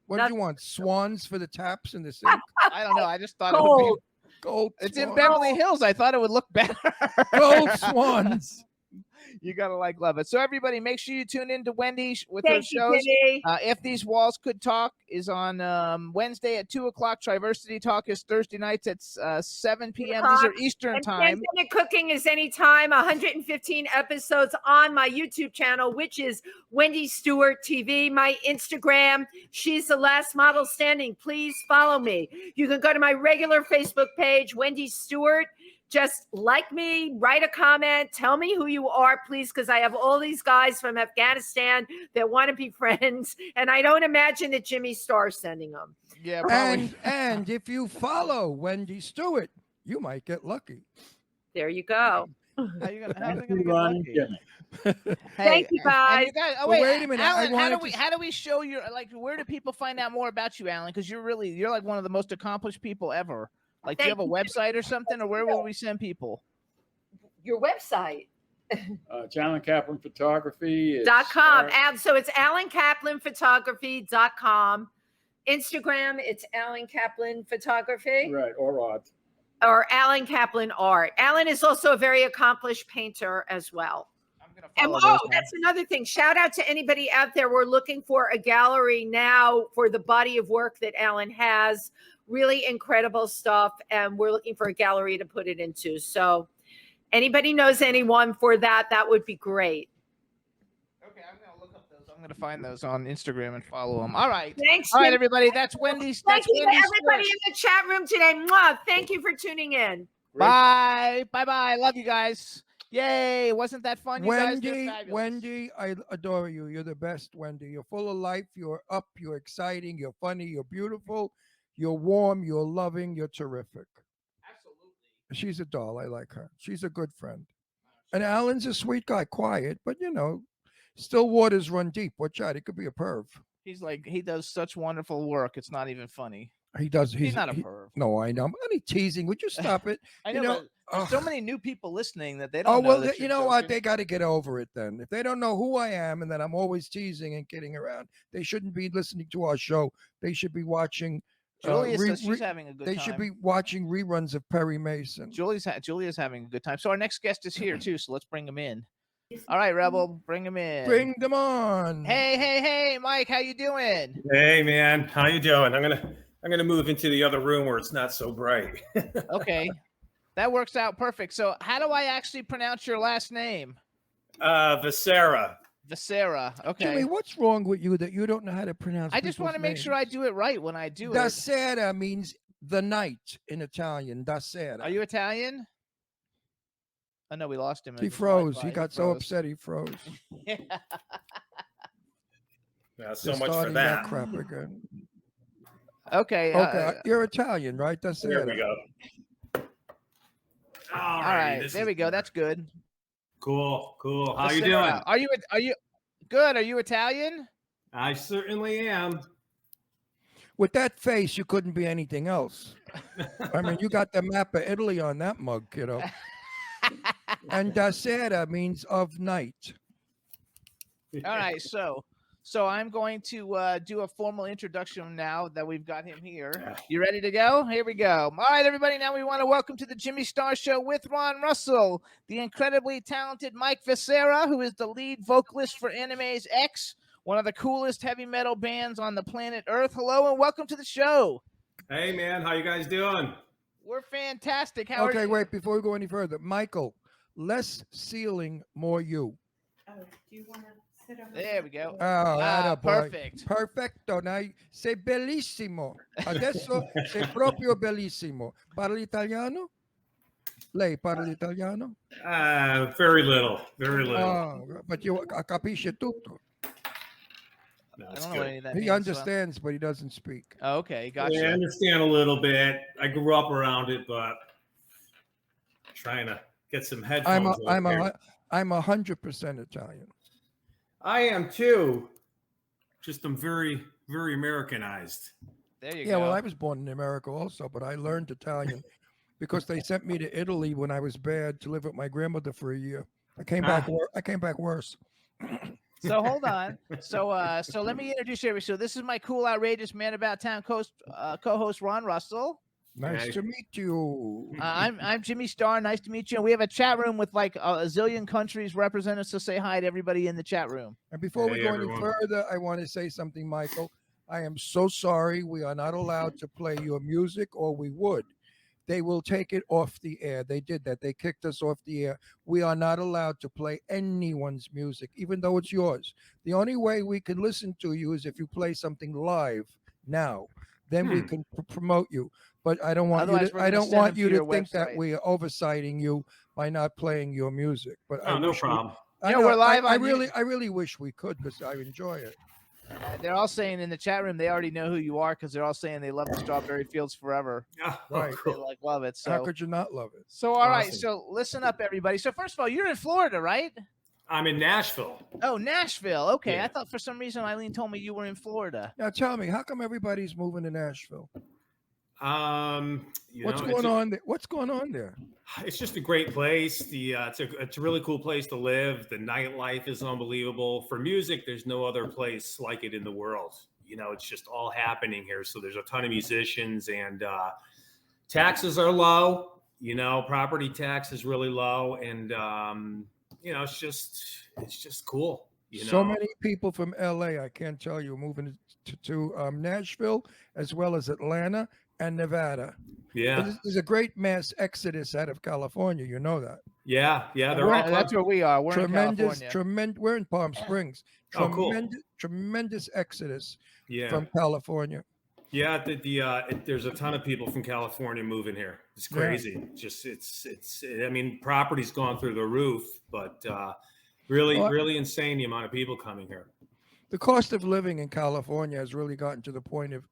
What did you want? Swans for the taps in the sink? I don't know. I just thought it would be. Cold. Gold It's in swans. Beverly Hills. I thought it would look better. Gold swans. You gotta love it. So everybody, make sure you tune in to Wendy with Thank her you, shows. Kitty. If These Walls Could Talk is on Wednesday at 2 o'clock. Triversity Talk is Thursday nights at 7 p.m. These are Eastern And time. Pandemic Cooking is anytime. 115 episodes on my YouTube channel, which is Wendy Stuart TV. My Instagram, she's the last model standing. Please follow me. You can go to my regular Facebook page, Wendy Stuart. Just like me, write a comment, tell me who you are, please, because I have all these guys from Afghanistan that want to be friends, and I don't imagine that Jimmy Star's sending them. Yeah, probably. And if you follow Wendy Stuart, you might get lucky. There you go. How's it gonna Thank you, get Ron lucky? and Jimmy. Thank you, and guys. you guys. Oh But wait, wait a minute, I Alan. wanted to- How do we show your where do people find out more about you, Alan? Because you're like one of the most accomplished people ever. Like, do you have a website or something, or where will we send people? Your website. Alan Kaplan Photography. It's .com. So it's AlanKaplanPhotography.com. Instagram, it's Alan Kaplan Photography Right, or art. or Alan Kaplan Art. Alan is also a very accomplished painter as well. I'm gonna And follow those now. that's another thing. Shout out to anybody out there. We're looking for a gallery now for the body of work that Alan has. Really incredible stuff. And we're looking for a gallery to put it into. So anybody knows anyone for that, that would be great. Okay, I'm gonna look up those. I'm gonna find those on Instagram and follow them. All right. Thanks. All right, Jim. everybody. That's Wendy's. Thank That's you to Wendy's everybody Sports. in the chat room today. Mwah. Thank you for tuning in. Bye. Bye. Love you guys. Yay. Wasn't that fun, you guys? You're Wendy, fabulous. Wendy, I adore you. You're the best, Wendy. You're full of life. You're up. You're exciting. You're funny. You're beautiful. You're warm. You're loving. You're terrific. Absolutely. She's a doll. I like her. She's a good friend. And Alan's a sweet guy, quiet, but still waters run deep. Watch out. He could be a perv. He does such wonderful work. It's not even funny. He does. He's not a perv. No, I know. I'm only teasing. Would you stop it? I You know, know, but there's so ugh. many new people listening that they don't Oh, know. well, that you you're know what? joking. They got to get over it then. If they don't know who I am and that I'm always teasing and kidding around, they shouldn't be listening to our show. They should be watching. Julia says she's having a good They time. should be watching reruns of Perry Mason. Julia's having a good time. So our next guest is here too. So let's bring him in. All right, Rebel, bring him in. Bring them on. Hey, Mike, how you doing? Hey man, how you doing? I'm gonna move into the other room where it's not so bright. Okay, that works out perfect. So how do I actually pronounce your last name? Vescera. Vescera. Okay. Jimmy, what's wrong with you that you don't know how to pronounce? I just want to make sure I do it right when I do it. Vescera means the night in Italian. Vescera. Are you Italian? Oh no, we lost him. He froze. He got so upset he froze. Yeah. Yeah, so They're much for starting that. crap again. Okay. Okay, you're Italian, right? That's There it. we go. All right. There we go. That's good. Cool. How you Vescera. doing? Are you good? Are you Italian? I certainly am. With that face, you couldn't be anything else. I mean, you got the map of Italy on that mug, kiddo. And da sera means of night. All right, so I'm going to do a formal introduction now that we've got him here. You ready to go? Here we go. All right, everybody. Now we want to welcome to the Jimmy Star Show with Ron Russell, the incredibly talented Mike Vescera, who is the lead vocalist for AniMaze X, one of the coolest heavy metal bands on the planet Earth. Hello and welcome to the show. Hey man, how you guys doing? We're fantastic. How are Okay, you? wait, before we go any further, Michael, less ceiling, more you. Oh, do you want to sit over There we go. Oh, attaboy. Perfect. Perfecto. Now, sei bellissimo. Adesso sei proprio bellissimo. Parli italiano? Lei parla l'italiano? Very little, very little. Oh, but you capisce tutto. No, I it's don't know what good. any of that He means. So understands, but he doesn't speak. oh, okay, gotcha. Yeah, I understand a little bit. I grew up around it, but trying to get some headphones. I'm 100% Italian. I am too. Just I'm very, very Americanized. There you Yeah, go. well, I was born in America also, but I learned Italian because they sent me to Italy when I was bad to live with my grandmother for a year. I came back. I came back worse. So hold on. So let me introduce you. So this is my cool, outrageous man about town co-host Ron Russell. Nice to meet you. I'm Jimmy Star. Nice to meet you. And we have a chat room with like a zillion countries represented. So say hi to everybody in the chat room. And before we go any further, I want to say something, Michael. I am so sorry. We are not allowed to play your music, or we would. They will take it off the air. They did that. They kicked us off the air. We are not allowed to play anyone's music, even though it's yours. The only way we can listen to you is if you play something live now. Then we can promote you. But I don't want Otherwise, you to think website. that we are oversighting you by not playing your music. But no problem. I we're live I on really wish we could because I enjoy it. They're all saying in the chat room they already know who you are because they're all saying they love the Strawberry Fields forever. Right. They like love it. So how could you not love it? So all right. So listen up, everybody. So first of all, you're in Florida, right? I'm in Nashville. Oh, Nashville. Okay. Yeah. I thought for some reason Eileen told me you were in Florida. Now tell me, how come everybody's moving to Nashville? What's going on there? What's going on there? It's just a great place. It's a really cool place to live. The nightlife is unbelievable. For music, there's no other place like it in the world. It's just all happening here. So there's a ton of musicians, and taxes are low. Property tax is really low, and it's just cool. So many people from LA, I can't tell you, moving to Nashville as well as Atlanta and Nevada. Yeah, there's a great mass exodus out of California. You know that? Yeah. That's where we are. We're tremendous, in California. We're in Palm Springs. Cool. Tremendous exodus Yeah. from California. Yeah, there's a ton of people from California moving here. It's crazy. Yeah. I mean, property's gone through the roof, but really insane the amount of people coming here. The cost of living in California has really gotten to the point of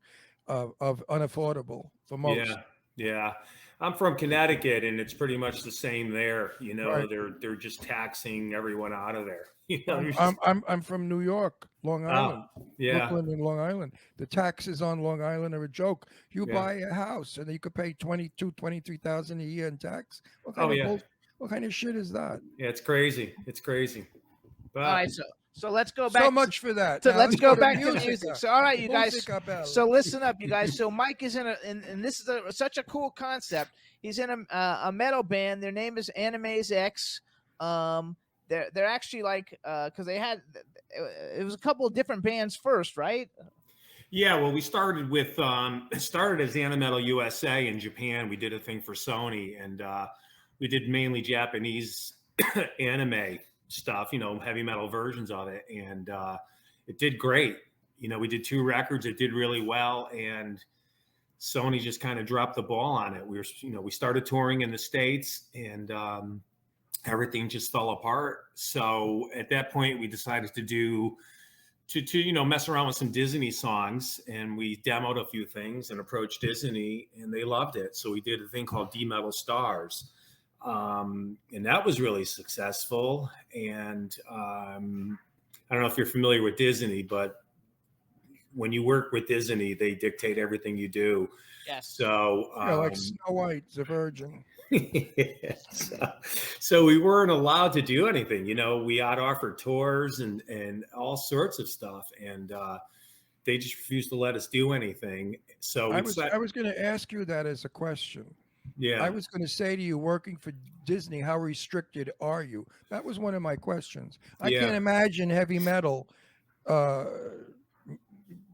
unaffordable for most. Yeah. I'm from Connecticut, and it's pretty much the same there. Right. They're just taxing everyone out of there. I'm from New York, Long Island, Brooklyn and Long Island. The taxes on Long Island are a joke. You buy a house and you could pay $23,000 a year in tax. What kind of shit is that? Yeah, it's crazy. But, all right, so let's go back. So much for that. So Now, let's go back to music. music. So all right, you guys. Musica So listen up, you guys. So Mike is and this is such a cool concept. He's in a metal band. Their name is AniMaze X. They're actually like because it was a couple of different bands first, right? Yeah, well, we started with it started as Animetal USA in Japan. We did a thing for Sony, and we did mainly Japanese anime stuff, heavy metal versions of it, and it did great. We did 2 records. It did really well, and Sony just kind of dropped the ball on it. We started touring in the States, and everything just fell apart. So at that point, we decided to mess around with some Disney songs, and we demoed a few things and approached Disney, and they loved it. So we did a thing called D Metal Stars. And that was really successful. And I don't know if you're familiar with Disney, but when you work with Disney, they dictate everything you do. Yes. So like Snow White, the Virgin. So we weren't allowed to do anything. We had offered tours and all sorts of stuff, and they just refused to let us do anything. So I was going to ask you that as a question. Yeah. I was going to say to you, working for Disney, how restricted are you? That was one of my questions. I can't imagine heavy metal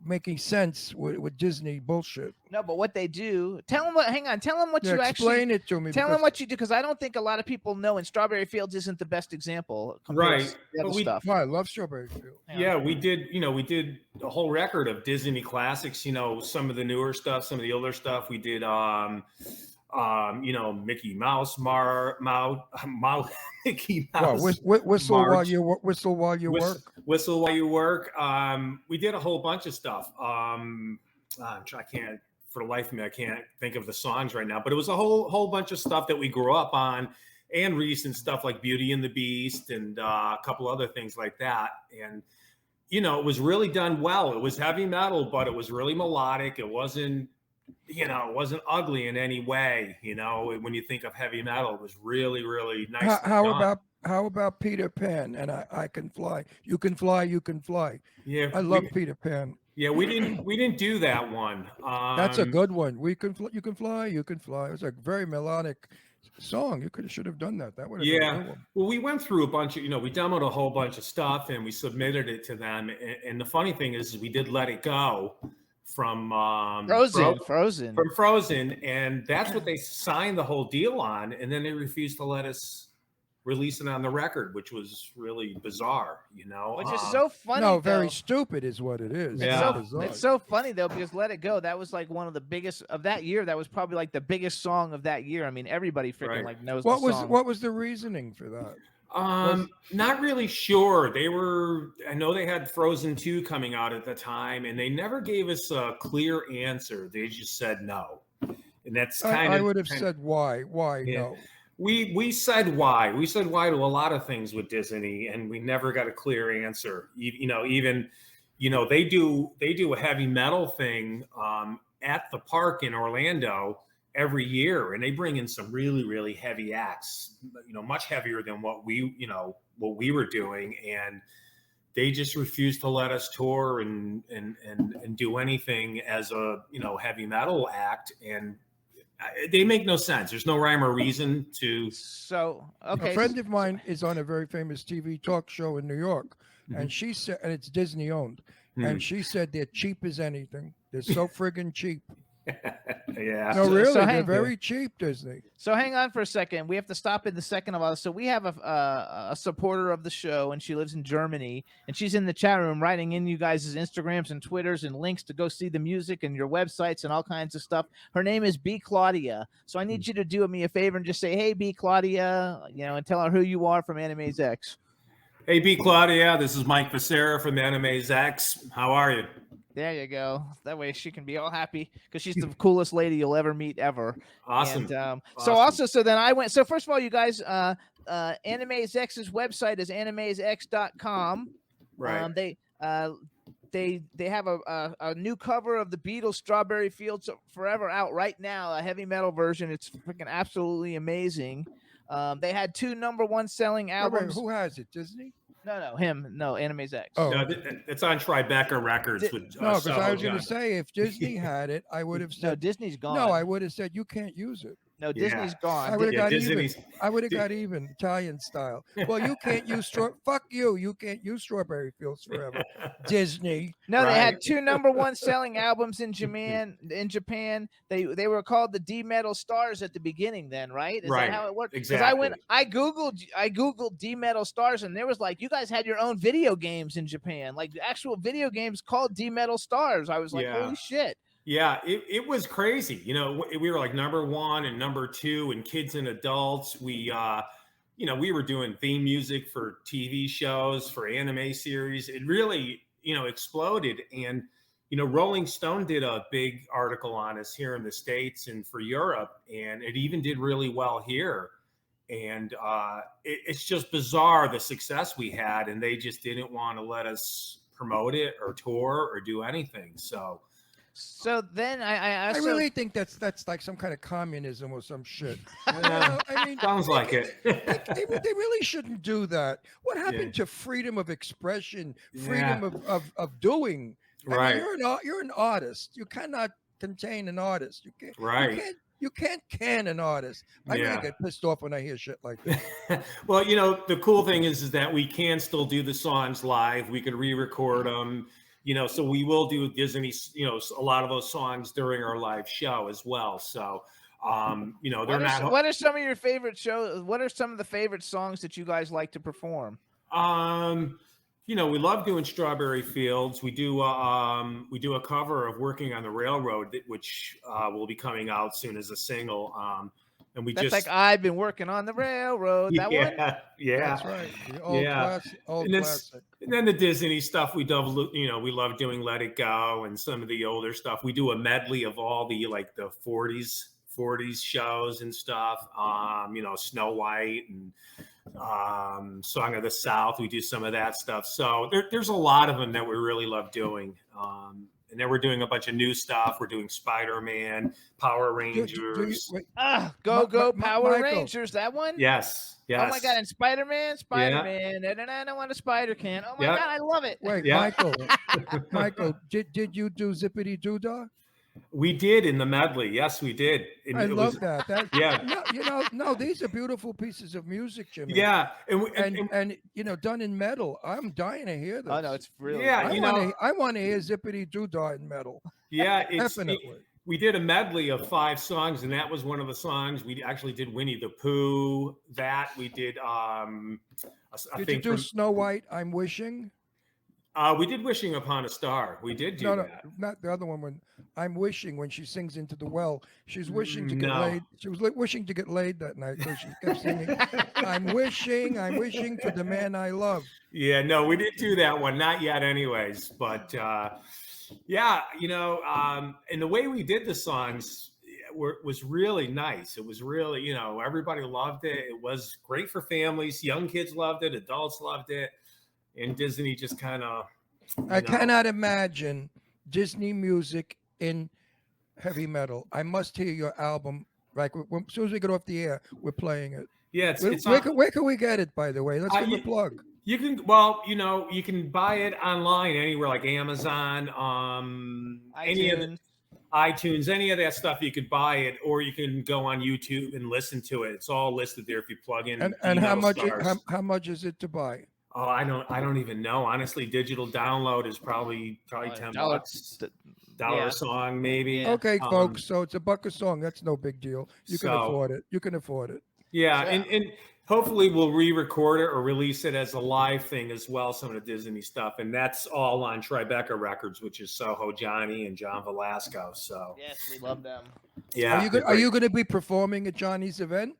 making sense with Disney bullshit. No, but what they do, tell them what you actually explain it to me. Tell them what you do, because I don't think a lot of people know, and Strawberry Fields isn't the best example. Right. To the other stuff. I love Strawberry Fields. Yeah, we did a whole record of Disney classics, some of the newer stuff, some of the older stuff. We did Mickey Mouse, Mickey Well, Mouse. whistle while March. you whistle while you work. Whistle while you work. We did a whole bunch of stuff. I can't, for the life of me, I can't think of the songs right now, but it was a whole bunch of stuff that we grew up on, and recent stuff like Beauty and the Beast and a couple other things like that. And it was really done well. It was heavy metal, but it was really melodic. It wasn't ugly in any way. When you think of heavy metal, it was really, really nice. How about Peter Pan and I Can Fly? You can fly, you can fly. Yeah, I love Peter Pan. Yeah, we didn't do that one. That's a good one. You can fly, you can fly. It was a very melodic song. You should have done that. That would have been a good one. Well, we went through a bunch of, we demoed a whole bunch of stuff and we submitted it to them. And the funny thing is we did Let It Go from Frozen, and that's what they signed the whole deal on, and then they refused to let us release it on the record, which was really bizarre, Which is so funny. No, very stupid is what it is. Yeah. It's so funny though, because Let It Go, that was like one of the biggest of that year. That was probably like the biggest song of that year. I mean, everybody freaking knows the song. What was the reasoning for that? Not really sure. I know they had Frozen 2 coming out at the time, and they never gave us a clear answer. They just said no. And that's I would have said why. Why no? We said why. We said why to a lot of things with Disney, and we never got a clear answer. Even they do a heavy metal thing at the park in Orlando every year, and they bring in some really, really heavy acts, much heavier than what we were doing, and they just refused to let us tour and do anything as a heavy metal act, and they make no sense. There's no rhyme or reason to. So okay, a friend of mine is on a very famous TV talk show in New York, Mm-hmm. and she said, and it's Disney owned, and she said they're cheap as anything. They're so friggin' cheap. Yeah. No, really, they're very cheap, Disney. So hang on for a second. We have to stop in the second of all. So we have a supporter of the show, and she lives in Germany, and she's in the chat room writing in you guys' Instagrams and Twitters and links to go see the music and your websites and all kinds of stuff. Her name is B. Claudia. So I need you to do me a favor and just say, hey, B. Claudia, and tell her who you are from AniMaze X. Hey, B. Claudia, this is Mike Vescera from AniMaze X. How are you? There you go. That way she can be all happy because she's the coolest lady you'll ever meet ever. Awesome. And, So then I went. So first of all, you guys, AniMaze X's website is animazex.com. Right. They have a new cover of the Beatles' Strawberry Fields Forever out right now, a heavy metal version. It's freaking absolutely amazing. They had 2 #1 selling albums. Who has it? Disney? No, him. No, AniMaze X. Oh, No, it's on Tribeca Records. no, because I was going to say if Disney had it, I would have said No, Disney's gone. no. I would have said you can't use it. No, Disney's gone. I would have got Disney's- even. I would have got even Italian style. Well, you can't use fuck you. You can't use Strawberry Fields Forever. Disney. No, they had Right. 2 #1 selling albums in Japan. They were called the D Metal Stars at the beginning. Then, right? Is Right. that how it worked? Exactly. I googled D Metal Stars, and there was like, you guys had your own video games in Japan, like actual video games called D Metal Stars. I was like, Yeah. holy shit. Yeah, it was crazy. We were like #1 and #2 and kids and adults. We were doing theme music for TV shows, for anime series. It really, exploded. And, Rolling Stone did a big article on us here in the States and for Europe. And it even did really well here. And it's just bizarre the success we had. And they just didn't want to let us promote it or tour or do anything. So then I I really think that's like some kind of communism or some shit. Yeah. I mean, Sounds like it. they really shouldn't do that. What happened to freedom of expression, freedom of doing? Right. I mean, you're an artist. You cannot contain an artist. You can't. Right. You can't can an artist. I really get pissed off when I hear shit like that. Well, the cool thing is that we can still do the songs live. We could re-record them. So we will do Disney, a lot of those songs during our live show as well. So, they're not. What are some of your favorite shows? What are some of the favorite songs that you guys like to perform? you know, we love doing Strawberry Fields. We do a cover of Working on the Railroad, which will be coming out soon as a single. And we That's just like I've been working on the railroad. That one. yeah, That's right. The old classic. Old and classic. then the Disney stuff we love, you know, we love doing Let It Go and some of the older stuff. We do a medley of all the like the 40s shows and stuff. You know, Snow White and Song of the South. We do some of that stuff. So there's a lot of them that we really love doing. And then we're doing a bunch of new stuff. We're doing Spider-Man, Power Rangers. Go Power Michael. Rangers. That one. Yes. Oh my God! And Spider-Man, and I don't want a spider can. Oh my God, I love it. Wait, Yeah. Michael, did you do Zippity Doo Dah? We did in the medley. Yes, we did. And I it love was- that. Yeah. No, these are beautiful pieces of music, Jimmy. Yeah. And you know, done in metal. I'm dying to hear this. Oh no, it's really. Yeah, good. I want to hear Zippity Doo Dah in metal. Yeah, Definitely. We did a medley of 5 songs, and that was one of the songs. We actually did Winnie the Pooh. That we did. Did you do Snow White? I'm Wishing. We did Wishing Upon a Star. We did do that. Not the other one. When I'm wishing, when she sings into the well, she's wishing to get No. laid. She was wishing to get laid that night, so she kept singing, I'm wishing for the man I love. Yeah, no, we didn't do that one. Not yet, anyways. But yeah, you know, and the way we did the songs was really nice. It was really, you know, everybody loved it. It was great for families. Young kids loved it. Adults loved it. And Disney just kind of. I cannot imagine Disney music in heavy metal. I must hear your album. Like as soon as we get off the air, we're playing it. Yeah, where can we get it? By the way, let's give a plug. You can, well, you know, you can buy it online anywhere like Amazon, iTunes, any of that stuff. You could buy it, or you can go on YouTube and listen to it. It's all listed there if you plug in. And how much is it to buy? Oh, I don't even know. Honestly, digital download is probably $10. Dollar a song, maybe. Yeah. Okay, folks. So it's $1 a song. That's no big deal. You can afford it. You can afford it. Yeah, and hopefully we'll re-record it or release it as a live thing as well. Some of the Disney stuff, and that's all on Tribeca Records, which is Soho Johnny and John Velasco. So yes, we love them. Yeah. Are you going to be performing at Johnny's event?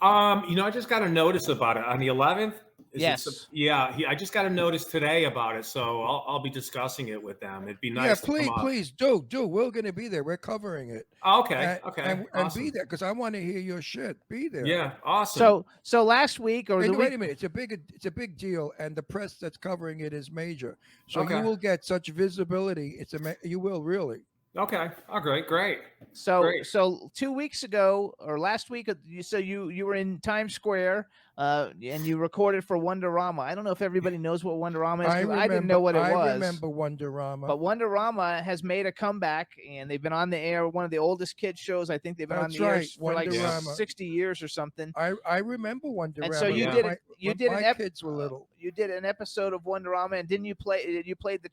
You know, I just got a notice about it on the 11th. Yes. I just got a notice today about it, so I'll be discussing it with them. It'd be nice. Yeah, please do. We're going to be there. We're covering it. Okay. And Awesome. be there because I want to hear your shit. Be there. Yeah, awesome. So last week or wait the a week, minute. It's a big deal, and the press that's covering it is major. So Okay. you will get such visibility. You will really. Okay. Oh, great. So Great. 2 weeks ago or last week, you were in Times Square, and you recorded for Wonderama. I don't know if everybody knows what Wonderama is. I didn't know what it was. I remember Wonderama. But Wonderama has made a comeback, and they've been on the air. One of the oldest kids shows. I think they've been on the air for like Wonderama. 60 years or something. I remember Wonderama. And so you did my kids were little. You did an episode of Wonderama, and didn't you play? Did you play the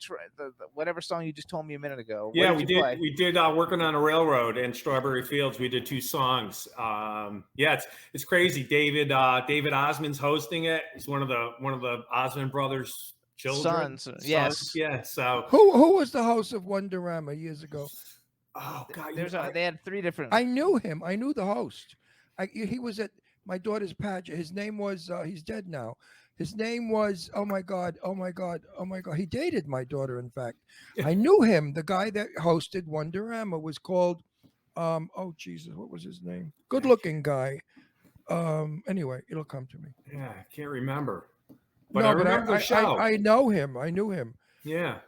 whatever song you just told me a minute ago? Yeah, we did. We did Working on a Railroad and Strawberry Fields. We did 2 songs. Yeah, it's crazy. David Osmond's hosting it. He's one of the Osmond brothers' children. Sons. Yes. Yeah. So who was the host of Wonderama years ago? Oh God, they had 3 different. I knew him. I knew the host. He was at my daughter's pageant. His name was. He's dead now. His name was. Oh my God. He dated my daughter. In fact, I knew him. The guy that hosted Wonderama was called. Oh Jesus, what was his name? Good-looking guy. Anyway, it'll come to me. Yeah, I can't remember. But I remember the show. I know him. I knew him. Yeah.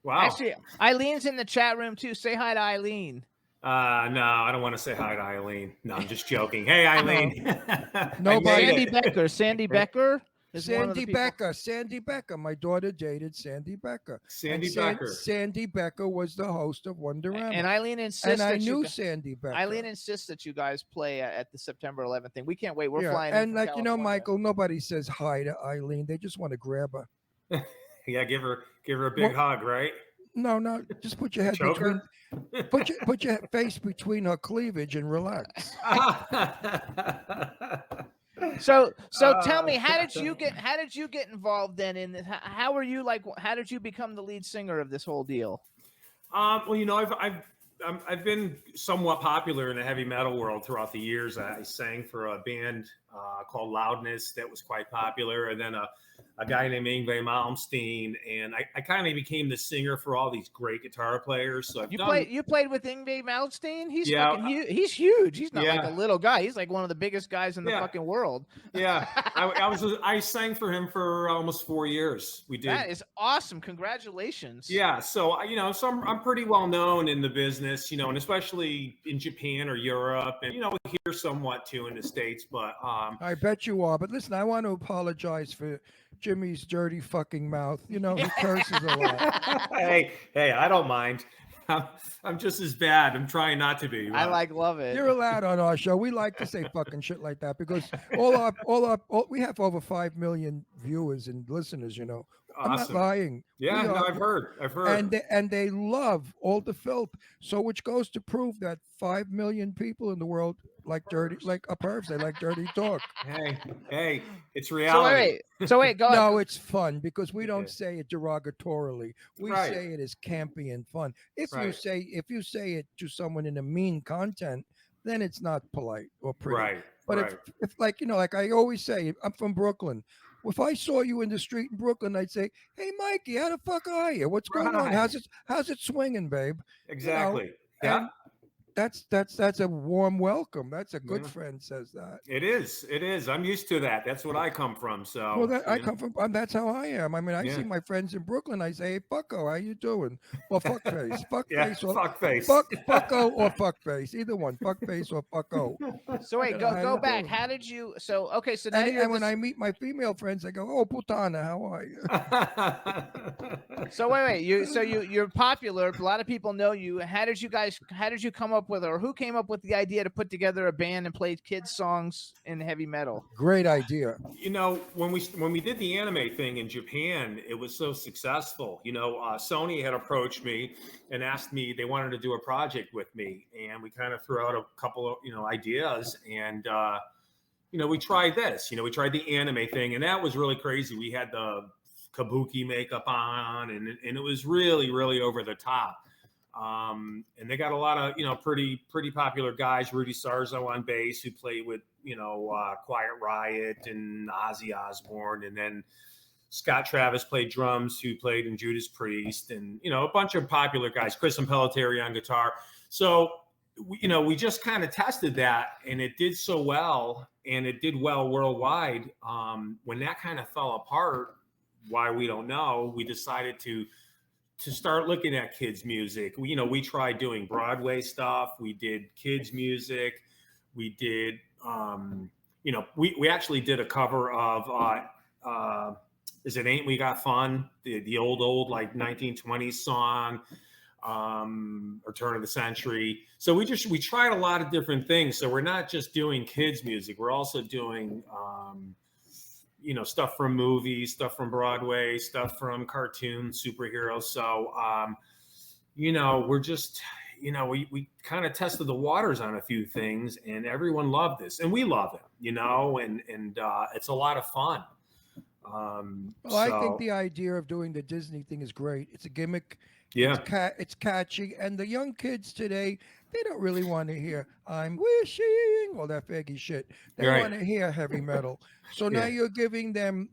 Wow. Actually, Eileen's in the chat room too. Say hi to Eileen. No, I don't want to say hi to Eileen. No, I'm just joking. Hey, Eileen. Nobody. Sandy Becker. Sandy Becker. My daughter dated Sandy Becker. Sandy Becker was the host of Wonderama. And Eileen insists. And I knew Sandy Becker. Eileen insists that you guys play at the September 11th thing. We can't wait. We're flying. And like California. Michael, nobody says hi to Eileen. They just want to grab her. Yeah, give her a big hug, right? No, just put your head between. Put your face between her cleavage and relax. So tell me, how did you get involved then in this? How were you like? How did you become the lead singer of this whole deal? Well, you know, I've been somewhat popular in the heavy metal world throughout the years. I sang for a band called Loudness that was quite popular, and then a guy named Yngwie Malmsteen, and I kind of became the singer for all these great guitar players. So You played with Yngwie Malmsteen? He's Yeah. fucking huge. He's huge. He's not like Yeah. a little guy. He's like one of the biggest guys in the Yeah. fucking world. Yeah, I sang for him for almost 4 years. We did. That is awesome. Congratulations. Yeah, so you know, I'm pretty well known in the business, you know, and especially in Japan or Europe, and you know, here somewhat too in the States. But I bet you are. But listen, I want to apologize for Jimmy's dirty fucking mouth. You know, he curses a lot. hey, I don't mind. I'm just as bad. I'm trying not to be. I love it. You're allowed on our show. We like to say fucking shit like that because we have over 5 million viewers and listeners. You know, I'm not Awesome. lying. Yeah, We no, are- I've heard. and they love all the filth. So which goes to prove that 5 million people in the world like dirty, like pervs. They like dirty talk. Hey, it's So reality. wait, go ahead. No, it's fun because we don't Okay. say it derogatorily. We Right. say it as campy and fun. If Right. you say it to someone in a mean content, then it's not polite or pretty. Right. But right. if like, you know, like I always say, I'm from Brooklyn. If I saw you in the street in Brooklyn, I'd say, "Hey, Mikey, how the fuck are you? What's going on? Right. How's it swinging, babe?" Exactly. And that's a warm welcome. That's a good Yeah. friend says that. It is. I'm used to that. That's what I come from. So Well, I you know. come from. That's how I am. I mean, I Yeah. see my friends in Brooklyn. I say, "Hey, Bucko, how you doing?" Well, fuckface, Yeah, fuckface, or fuck face. Bucko or fuckface, either one, fuckface or Bucko. So wait, You know, how go you back. doing? How did you? So okay, so now And, you're and when this- I meet my female friends, I go, "Oh, putana, how are you?" So wait, you're popular. A lot of people know you. How did you come up with, or who came up with the idea to put together a band and play kids songs in heavy metal? Great idea. You know, when we did the anime thing in Japan, it was so successful. You know, Sony had approached me and asked me, they wanted to do a project with me, and we kind of threw out a couple of ideas, and we tried this. You know, we tried the anime thing, and that was really crazy. We had the kabuki makeup on, and it was really, really over the top. And they got a lot of pretty popular guys. Rudy Sarzo on bass, who played with Quiet Riot and Ozzy Osbourne, and then Scott Travis played drums, who played in Judas Priest, and a bunch of popular guys. Chris Impellitteri on guitar. So we just kind of tested that, and it did so well, and it did well worldwide. When that kind of fell apart, why we don't know, we decided to start looking at kids music. We tried doing Broadway stuff. We did kids music. We did, we actually did a cover of, Is It Ain't We Got Fun? The old like 1920s song, or turn of the century. So we tried a lot of different things. So we're not just doing kids music. We're also doing, stuff from movies, stuff from Broadway, stuff from cartoons, superheroes. So, we're just, we kind of tested the waters on a few things, and everyone loved this, and we love it, and it's a lot of fun. Well, I think the idea of doing the Disney thing is great. It's a gimmick. Yeah. It's catchy, and the young kids today, they don't really want to hear "I'm wishing" all that faggy shit. They Right. want to hear heavy metal. So now Yeah. you're giving them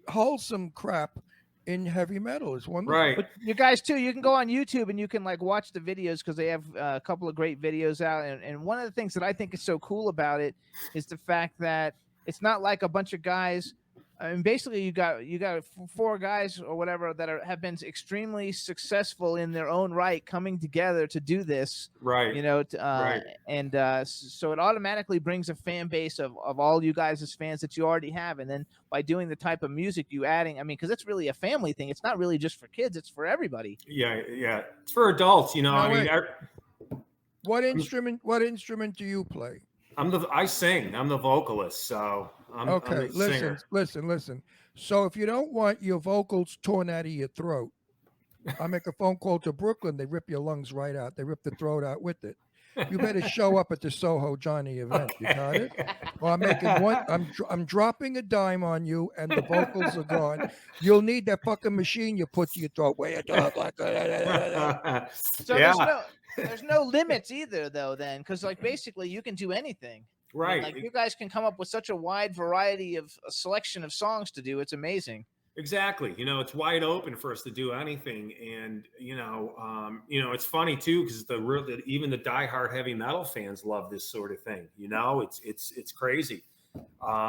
wholesome crap in heavy metal. It's wonderful. Right. But you guys too, you can go on YouTube and you can like watch the videos, because they have a couple of great videos out. And one of the things that I think is so cool about it is the fact that it's not like a bunch of guys. I mean, basically, you got 4 guys or whatever that have been extremely successful in their own right, coming together to do this. Right. Right. And so it automatically brings a fan base of all you guys as fans that you already have, and then by doing the type of music you adding, I mean, because it's really a family thing. It's not really just for kids; it's for everybody. Yeah. It's for adults, I mean, What instrument do you play? I sing. I'm the vocalist, so I'm Okay, the singer. listen. So if you don't want your vocals torn out of your throat, I make a phone call to Brooklyn. They rip your lungs right out. They rip the throat out with it. You better show up at the Soho Johnny event. You got it? Well, I'm making one. I'm dropping a dime on you, and the vocals are gone. You'll need that fucking machine you put to your throat where you talk like. So Yeah. there's no limits either, though. Then, because like basically you can do anything. I mean, Right. like you guys can come up with such a wide variety of a selection of songs to do. It's amazing. Exactly. It's wide open for us to do anything. And, it's funny too, because even the diehard heavy metal fans love this sort of thing. It's crazy.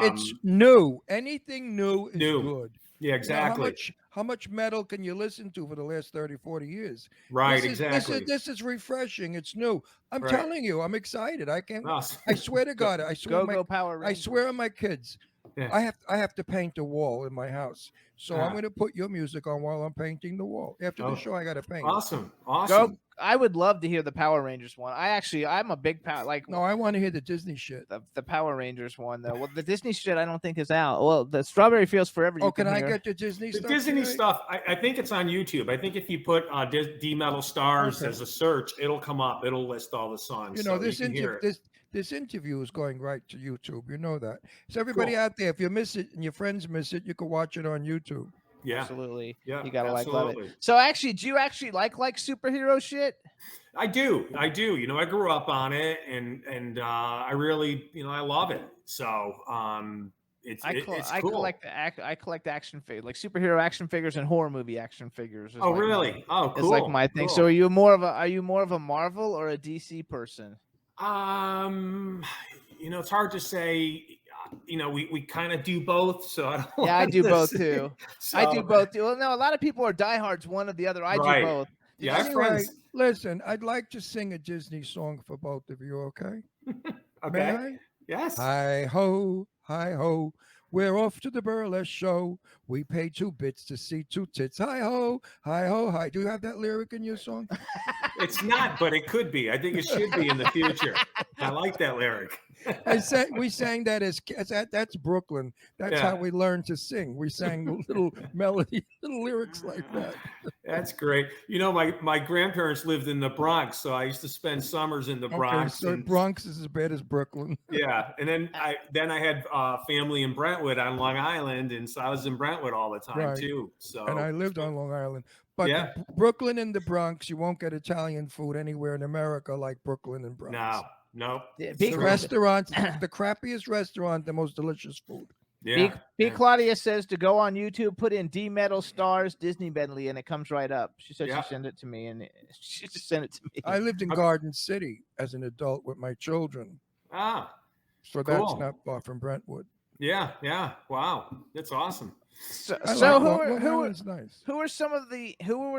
It's new. Anything new is New. good. Yeah, exactly. How much metal can you listen to for the last 30, 40 years? Right. Exactly. This is refreshing. It's new. I'm Right. telling you, I'm excited. I can't. Awesome. I swear to God. I swear. Go Power I Rangers. swear on my kids. Yeah. I have to paint a wall in my house. So I'm Ah. going to put your music on while I'm painting the wall. After the show, I got to paint. Awesome. I would love to hear the Power Rangers one. I'm a big No, I want to hear the Disney shit. the Power Rangers one though. Well, the Disney shit I don't think is out. Well, the Strawberry Fields Forever. Oh, can I hear. get the Disney The stuff? Disney today? stuff, I think it's on YouTube. I think if you put D Metal Stars Okay. as a search, it'll come up. It'll list all the songs. You know, so this you can hear it. this interview is going right to YouTube. You know that. So everybody out there, if you miss it and your friends miss it, you can watch it on YouTube. Yeah. Absolutely. Yeah, You gotta love absolutely. it. So actually, do you actually like superhero shit? I do. I grew up on it, and I really, I love it. So it's I cool. collect action figures, like superhero action figures and horror movie action figures. Oh, really? Oh, cool. It's like my thing. Cool. So are you more of a Marvel or a DC person? It's hard to say. We kind of do both. So I don't. Yeah, I do both too. So, I do both too. Well, no, a lot of people are diehards, one or the other. I Right. do both. Yeah, I have Anyway, friends. listen, I'd like to sing a Disney song for both of you, okay? Okay. May I? Yes. Hi ho, we're off to the burlesque show. We pay 2 bits to see 2 tits. Hi ho, hi. Do you have that lyric in your song? It's not, but it could be. I think it should be in the future. I like that lyric. We sang that that's Brooklyn. That's how we learned to sing. We sang little melody, little lyrics like that. That's great. My grandparents lived in the Bronx, so I used to spend summers in the Bronx. So Bronx is as bad as Brooklyn. Yeah, and then I had family in Brentwood on Long Island, and so I was in Brentwood all the time too. So and I lived on Long Island. But Brooklyn and the Bronx, you won't get Italian food anywhere in America like Brooklyn and Bronx. No. The restaurants, the crappiest restaurant, the most delicious food. Yeah. B. Claudia says to go on YouTube, put in D Metal Stars Disney medley, and it comes right up. She said she sent it to me, and she just sent it to me. I lived in Garden City as an adult with my children. So that's not far from Brentwood. Yeah. Wow, that's awesome. So who were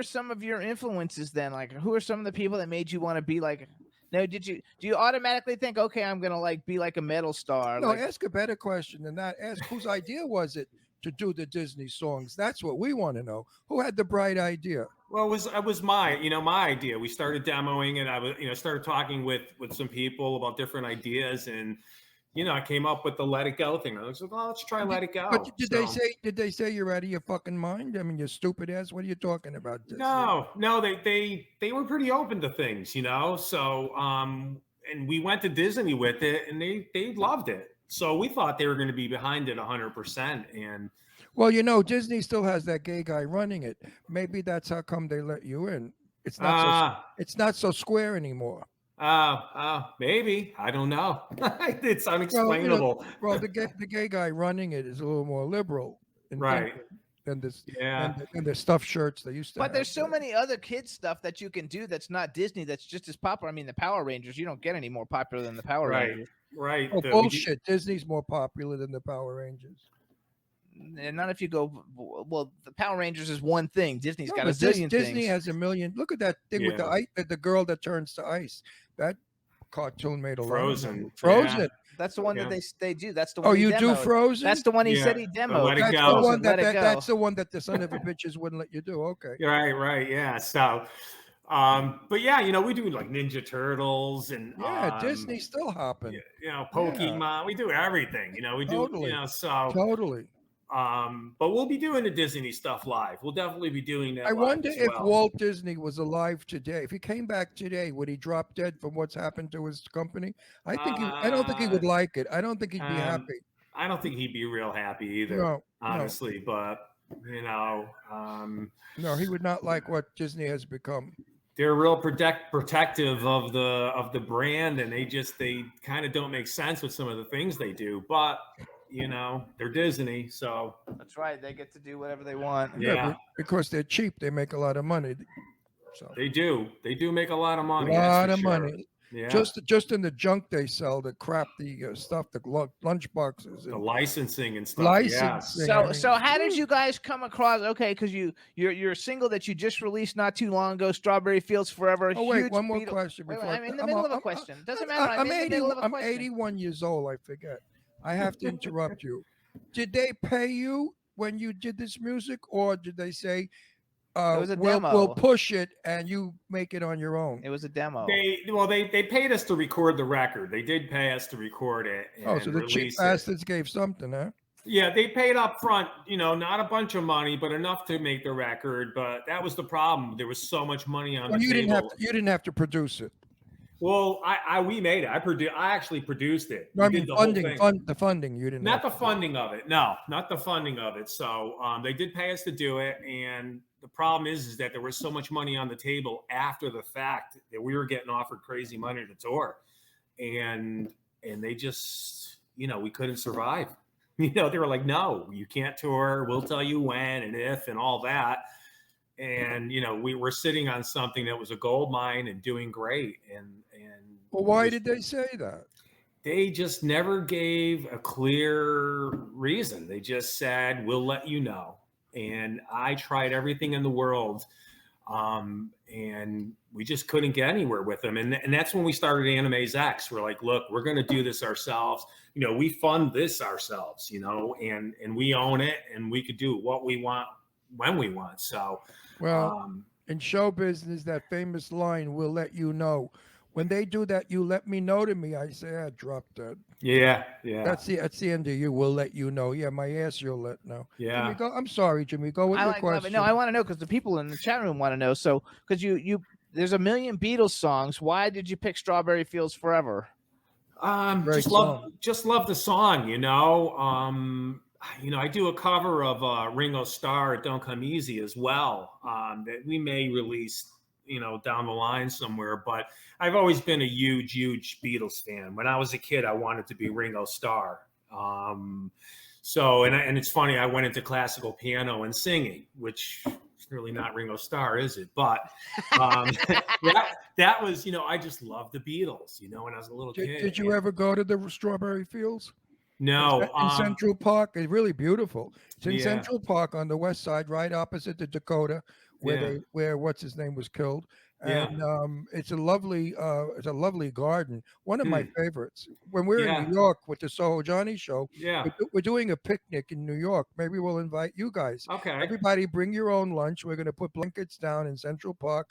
some of your influences then? Like, who are some of the people that made you want to be like? No, do you automatically think, okay, I'm gonna be like a metal star? No, ask a better question than that. Ask whose idea was it to do the Disney songs? That's what we want to know. Who had the bright idea? Well, it was my idea. We started demoing it. I started talking with some people about different ideas, and I came up with the Let It Go thing. I was like, let's try Let It Go. But did they say you're out of your fucking mind? I mean, you stupid ass. What are you talking about? No, they were pretty open to things, So and we went to Disney with it, and they loved it. So we thought they were going to be behind it 100%. And well, Disney still has that gay guy running it. Maybe that's how come they let you in. It's not so square anymore. Maybe. I don't know. It's unexplainable. Well, the gay guy running it is a little more liberal, right? Than this, and the stuffed shirts they used to. But there's so many other kids stuff that you can do that's not Disney that's just as popular. I mean, the Power Rangers. You don't get any more popular than the Power Rangers. Right. Oh, bullshit! Disney's more popular than the Power Rangers. And not if you go. Well, the Power Rangers is one thing. Disney's got a zillion things. Disney has a million. Look at that thing with the ice, the girl that turns to ice. That cartoon made a Frozen. Frozen. Yeah. That's the one that they do. That's the one. Oh, you do Frozen? That's the one he said he demoed. Let It Go. That's the one that the son of a bitches wouldn't let you do. Okay. Right. Yeah. So, but yeah, we do like Ninja Turtles and Disney's still hopping. Pokemon. We do everything. We do. Totally. So totally. But we'll be doing the Disney stuff live. We'll definitely be doing that. I live wonder as if well. Walt Disney was alive today. If he came back today, would he drop dead from what's happened to his company? I don't think he would like it. I don't think he'd be happy. I don't think he'd be real happy either, No, honestly. But no, he would not like what Disney has become. They're real protective of the brand, and they kind of don't make sense with some of the things they do. But they're Disney, so That's right. They get to do whatever they want. yeah. Because they're cheap, they make a lot of money. So They do make a lot of money. a lot that's of for sure. money. Yeah. Just in the junk they sell, the crap, the stuff, the lunch boxes, The and licensing and stuff. licensing. Yeah. I mean, So how did you guys come across? Okay, because your single that you just released not too long ago, "Strawberry Fields Forever." oh wait, huge one more Beatle- question Wait, before I'm in the middle of a question. Doesn't matter. I'm in the middle of a I'm question. 81 years old. I forget. I have to interrupt you. Did they pay you when you did this music, or did they say, It was a we'll demo. push it and you make it on your own? It was a demo. They paid us to record the record. They did pay us to record it. And So the cheap release it. bastards gave something, huh? Yeah, they paid up front, not a bunch of money, but enough to make the record. But that was the problem. There was so much money on Well, the you table. didn't have to produce it. Well, we made it. I actually produced it. No, I We mean did the whole thing. the funding. You didn't. Not have the to do. funding of it. No, not the funding of it. So they did pay us to do it. And the problem is that there was so much money on the table after the fact that we were getting offered crazy money to tour. And they just, we couldn't survive. They were like, no, you can't tour. We'll tell you when and if and all that. And, we were sitting on something that was a gold mine and doing great. And Well, why did they say that? they just never gave a clear reason. They just said, we'll let you know. And I tried everything in the world. And we just couldn't get anywhere with them. And that's when we started AniMaze X. We're like, look, we're going to do this ourselves. We fund this ourselves, and we own it, and we could do what we want when we want. So, Well, in show business, that famous line, "We'll let you know." When they do that, "You let me know" to me, I say, "I dropped that." yeah. That's the end of you. We'll let you know. Yeah, my ass, you'll let know. Yeah. Jimmy, go. I'm sorry, Jimmy. Go with I your like love it. question. No, I want to know because the people in the chat room want to know. So, because you there's a million Beatles songs. Why did you pick "Strawberry Fields Forever"? Great Just love the song. I do a cover of Ringo Starr, "It Don't Come Easy" as well. That we may release, down the line somewhere. But I've always been a huge Beatles fan. When I was a kid, I wanted to be Ringo Starr. So it's funny, I went into classical piano and singing, which is really not Ringo Starr, is it? But that was, I just loved the Beatles, when I was a little kid. Did you ever go to the Strawberry Fields? No. In Central Park. It's really beautiful. It's in Yeah. Central Park on the west side, right opposite the Dakota, where what's his name was killed. And it's a lovely garden. One of my favorites. When we're in New York with the Soho Johnny show, we're doing a picnic in New York. Maybe we'll invite you guys. Okay. Everybody bring your own lunch. We're going to put blankets down in Central Park,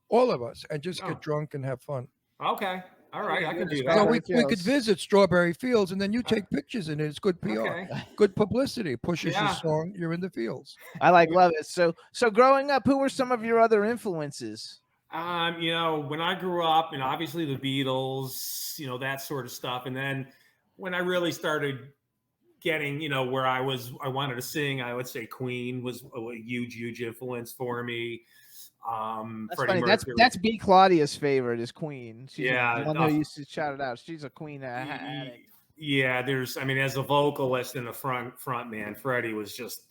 all of us, and just get drunk and have fun. Okay. All right. I can do So that. we could visit Strawberry Fields, and then you take pictures in it. It's good PR, Okay. good publicity. Pushes your Yeah. song. You're in the fields. I love it. So growing up, who were some of your other influences? When I grew up, obviously the Beatles, that sort of stuff. And then when I really started getting, where I wanted to sing, I would say Queen was a huge influence for me. That's Freddie funny. Mercury. That's B. Claudia's favorite is Queen. She's Yeah, the one who used to shout it out. She's a Queen addict. Yeah, as a vocalist and a front man, Freddie was just,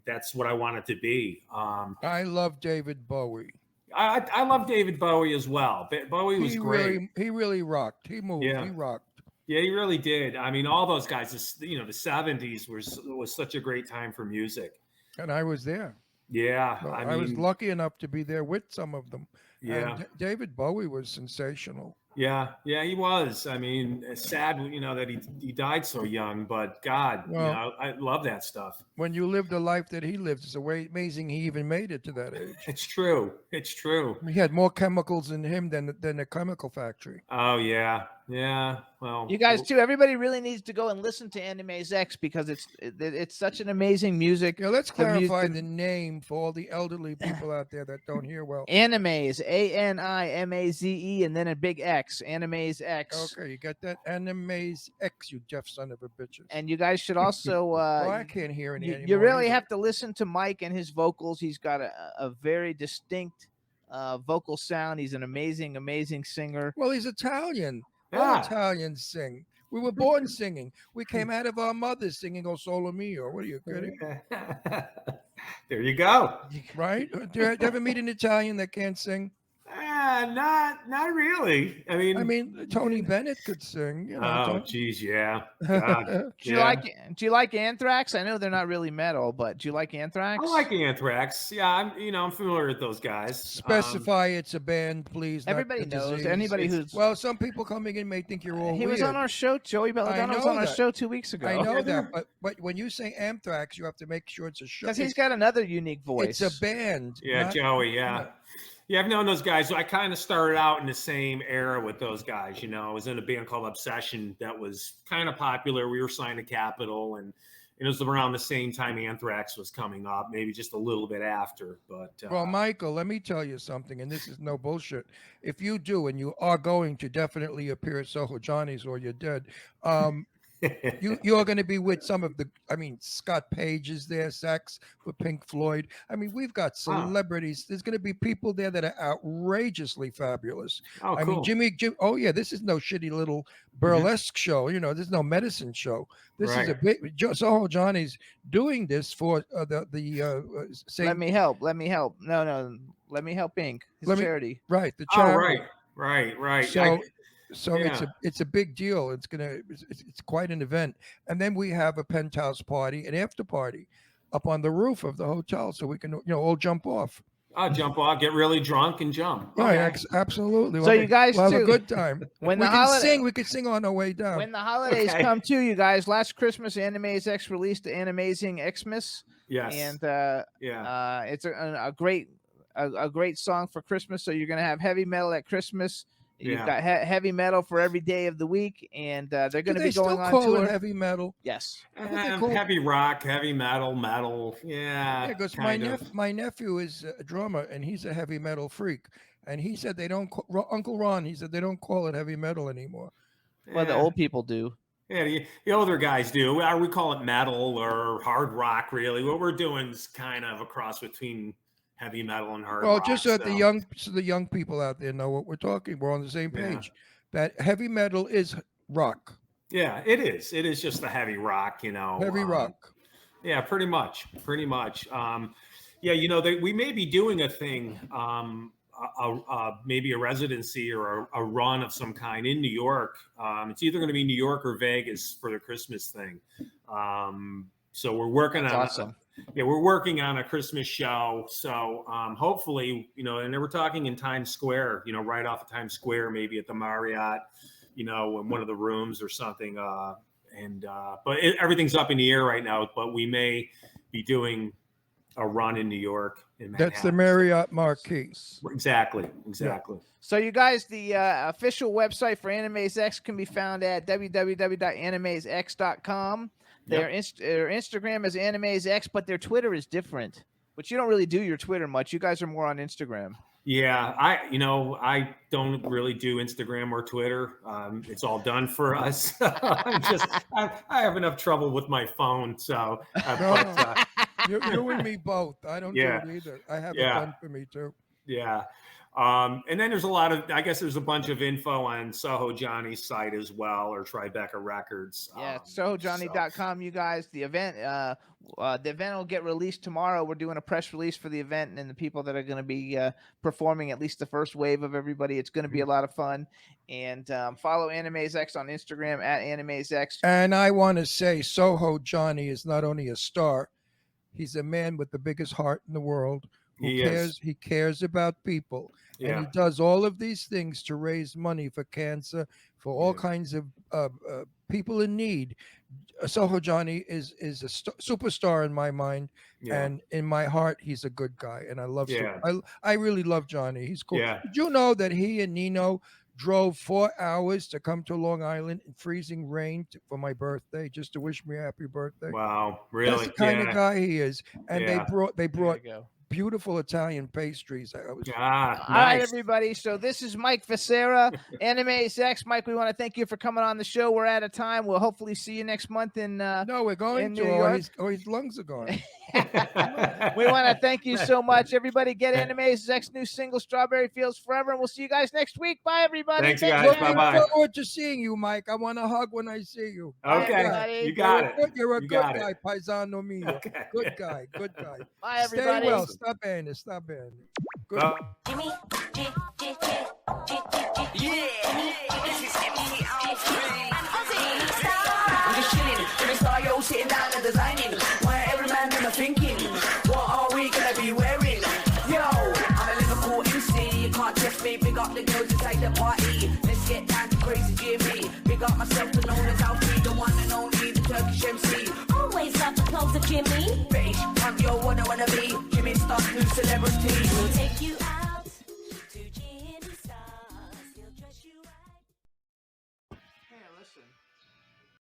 that's what I wanted to be. I love David Bowie. I love David Bowie as well. Bowie was great. He really rocked. He moved. Yeah. He rocked. Yeah, he really did. all those guys, the 70s was such a great time for music. And I was there. Yeah. So I was lucky enough to be there with some of them. Yeah. And David Bowie was sensational. Yeah, he was. It's sad, that he died so young, but God, Well, I love that stuff. When you live the life that he lived, it's amazing he even made it to that age. It's true. He had more chemicals in him than a chemical factory. Oh yeah. Yeah. Well, You guys too. Everybody really needs to go and listen to AniMaze X because it's such an amazing music. Yeah, let's The mu- clarify the- the name for all the elderly people out there that don't hear well. AniMaze, ANIMAZE, and then a big X. AniMaze X. Okay, you got that? AniMaze X, you deaf son of a bitches. And you guys should also. Well, I can't hear any you anymore. really either. have to listen to Mike and his vocals. He's got a very distinct vocal sound. He's an amazing singer. Well, he's Italian. All Yeah. Italians sing. We were born singing. We came out of our mothers singing "O Sole Mio." What are you kidding? There you go. Right? Do you ever meet an Italian that can't sing? Not really. I mean, Tony Bennett could sing. You know, oh, geez, yeah. God. Do you like Anthrax? I know they're not really metal, but do you like Anthrax? I like Anthrax. Yeah, I'm familiar with those guys. Specify it's a band, please. not Everybody a knows. disease. Anybody who's Well, some people coming in may think you're all he weird. was on our show. Joey Belladonna was know on our that. show 2 weeks ago. I know that, but when you say Anthrax, you have to make sure it's a show. Because he's got another unique voice. It's a band. Yeah, not- Joey. Yeah. Yeah, I've known those guys. So I kind of started out in the same era with those guys. You know, I was in a band called Obsession that was kind of popular. We were signed to Capitol, and it was around the same time Anthrax was coming up, maybe just a little bit after. But Well, Michael, let me tell you something, and this is no bullshit. If you do, and you are going to definitely appear at Soho Johnny's or you're dead, you're going to be with some of the, Scott Page is there, sax for Pink Floyd. We've got celebrities. There's going to be people there that are outrageously fabulous. oh, cool. Jim, oh yeah, this is no shitty little burlesque show. You know, there's no medicine show. This is a big, Soho Johnny's doing this for say, Let me help. No, let me help Inc. His charity. Right, the Oh, charity. right. So it's a big deal. It's quite an event. And then we have a penthouse party, an after party up on the roof of the hotel, so we can all jump off. I'll jump off, get really drunk, and jump. Right, Okay. Absolutely. So you guys we'll have too. a good time. When we the can holiday- sing. We can sing on our way down. When the holidays Okay. come too, you guys. Last Christmas, AniMaze X released the AniMazing Xmas, Yes. and yeah. it's a great song for Christmas. So you're gonna have heavy metal at Christmas. You've Yeah. got heavy metal for every day of the week, and they're Do going to they be going still on call tour. it heavy metal? Yes. Heavy rock, heavy metal. Yeah. Yeah, because my nephew is a drummer and he's a heavy metal freak, and he said they don't. Uncle Ron, he said they don't call it heavy metal anymore. Well, the old people do. Yeah, the older guys do. We call it metal or hard rock, really. What we're doing is kind of a cross between heavy metal and hard rock. Just so the young people out there know what we're talking. We're on the same Yeah. page. That heavy metal is rock. Yeah, it is. It is just the heavy rock, Heavy rock. Yeah, pretty much. We may be doing a thing, maybe a residency or a run of some kind in New York. It's either going to be New York or Vegas for the Christmas thing. So we're working on Awesome. we're working on a Christmas show. So hopefully, and then we're talking in Times Square, right off of Times Square, maybe at the Marriott, in one of the rooms or something. But everything's up in the air right now. But we may be doing a run in New York. That's the Marriott Marquis. Exactly. So you guys, the official website for AniMaze X can be found at www.animazex.com. Their Instagram is AniMaze X, but their Twitter is different. But you don't really do your Twitter much. You guys are more on Instagram. Yeah, I don't really do Instagram or Twitter. It's all done for us. I have enough trouble with my phone, so. You and me both. I don't do it either. I have it done for me too. Yeah. And then there's there's a bunch of info on Soho Johnny's site as well, or Tribeca Records. Yeah, SohoJohnny.com, you guys. The event will get released tomorrow. We're doing a press release for the event and the people that are going to be performing, at least the first wave of everybody. It's going to be a lot of fun. And follow AniMaze X on Instagram at AniMaze X. And I want to say Soho Johnny is not only a star, he's a man with the biggest heart in the world. He cares about people. Yeah. And he does all of these things to raise money for cancer, for all kinds of people in need. Soho Johnny is a superstar in my mind, and in my heart, he's a good guy. And I love I really love Johnny. He's cool. Yeah. Did you know that he and Nino drove 4 hours to come to Long Island in freezing rain for my birthday, just to wish me a happy birthday. Wow, really? That's the kind of guy he is. And Yeah. they brought There you go. beautiful Italian pastries. I was Ah, All right, nice. everybody. So this is Mike Vescera, AniMaze X. Mike, we want to thank you for coming on the show. We're out of time. We'll hopefully see you next month in No, we're going in to. New Or York. his lungs are gone. We want to thank you so much. Everybody get AniMaze X new single Strawberry Fields Forever, and we'll see you guys next week. Bye, everybody. Thanks, Thank guys. you. Looking Bye-bye. forward to seeing you, Mike. I want a hug when I see you. Bye, Okay, everybody. you got it. You're a You good got it. guy, paisano mio. Okay. Good guy, good guy. Bye, Stay everybody. well. Stop in. Stop in. Good. Well, Jimmy, yeah, this is MC I'm just chilling, Jimmy Star, yo, sitting down and designing. Why every man never thinking, what are we gonna be wearing? Yo, I'm a Liverpool MC, you can't test me. Big up the girls inside the party. Let's get down to crazy Jimmy. Big up myself, known as Alfie, the one and only, the Turkish MC.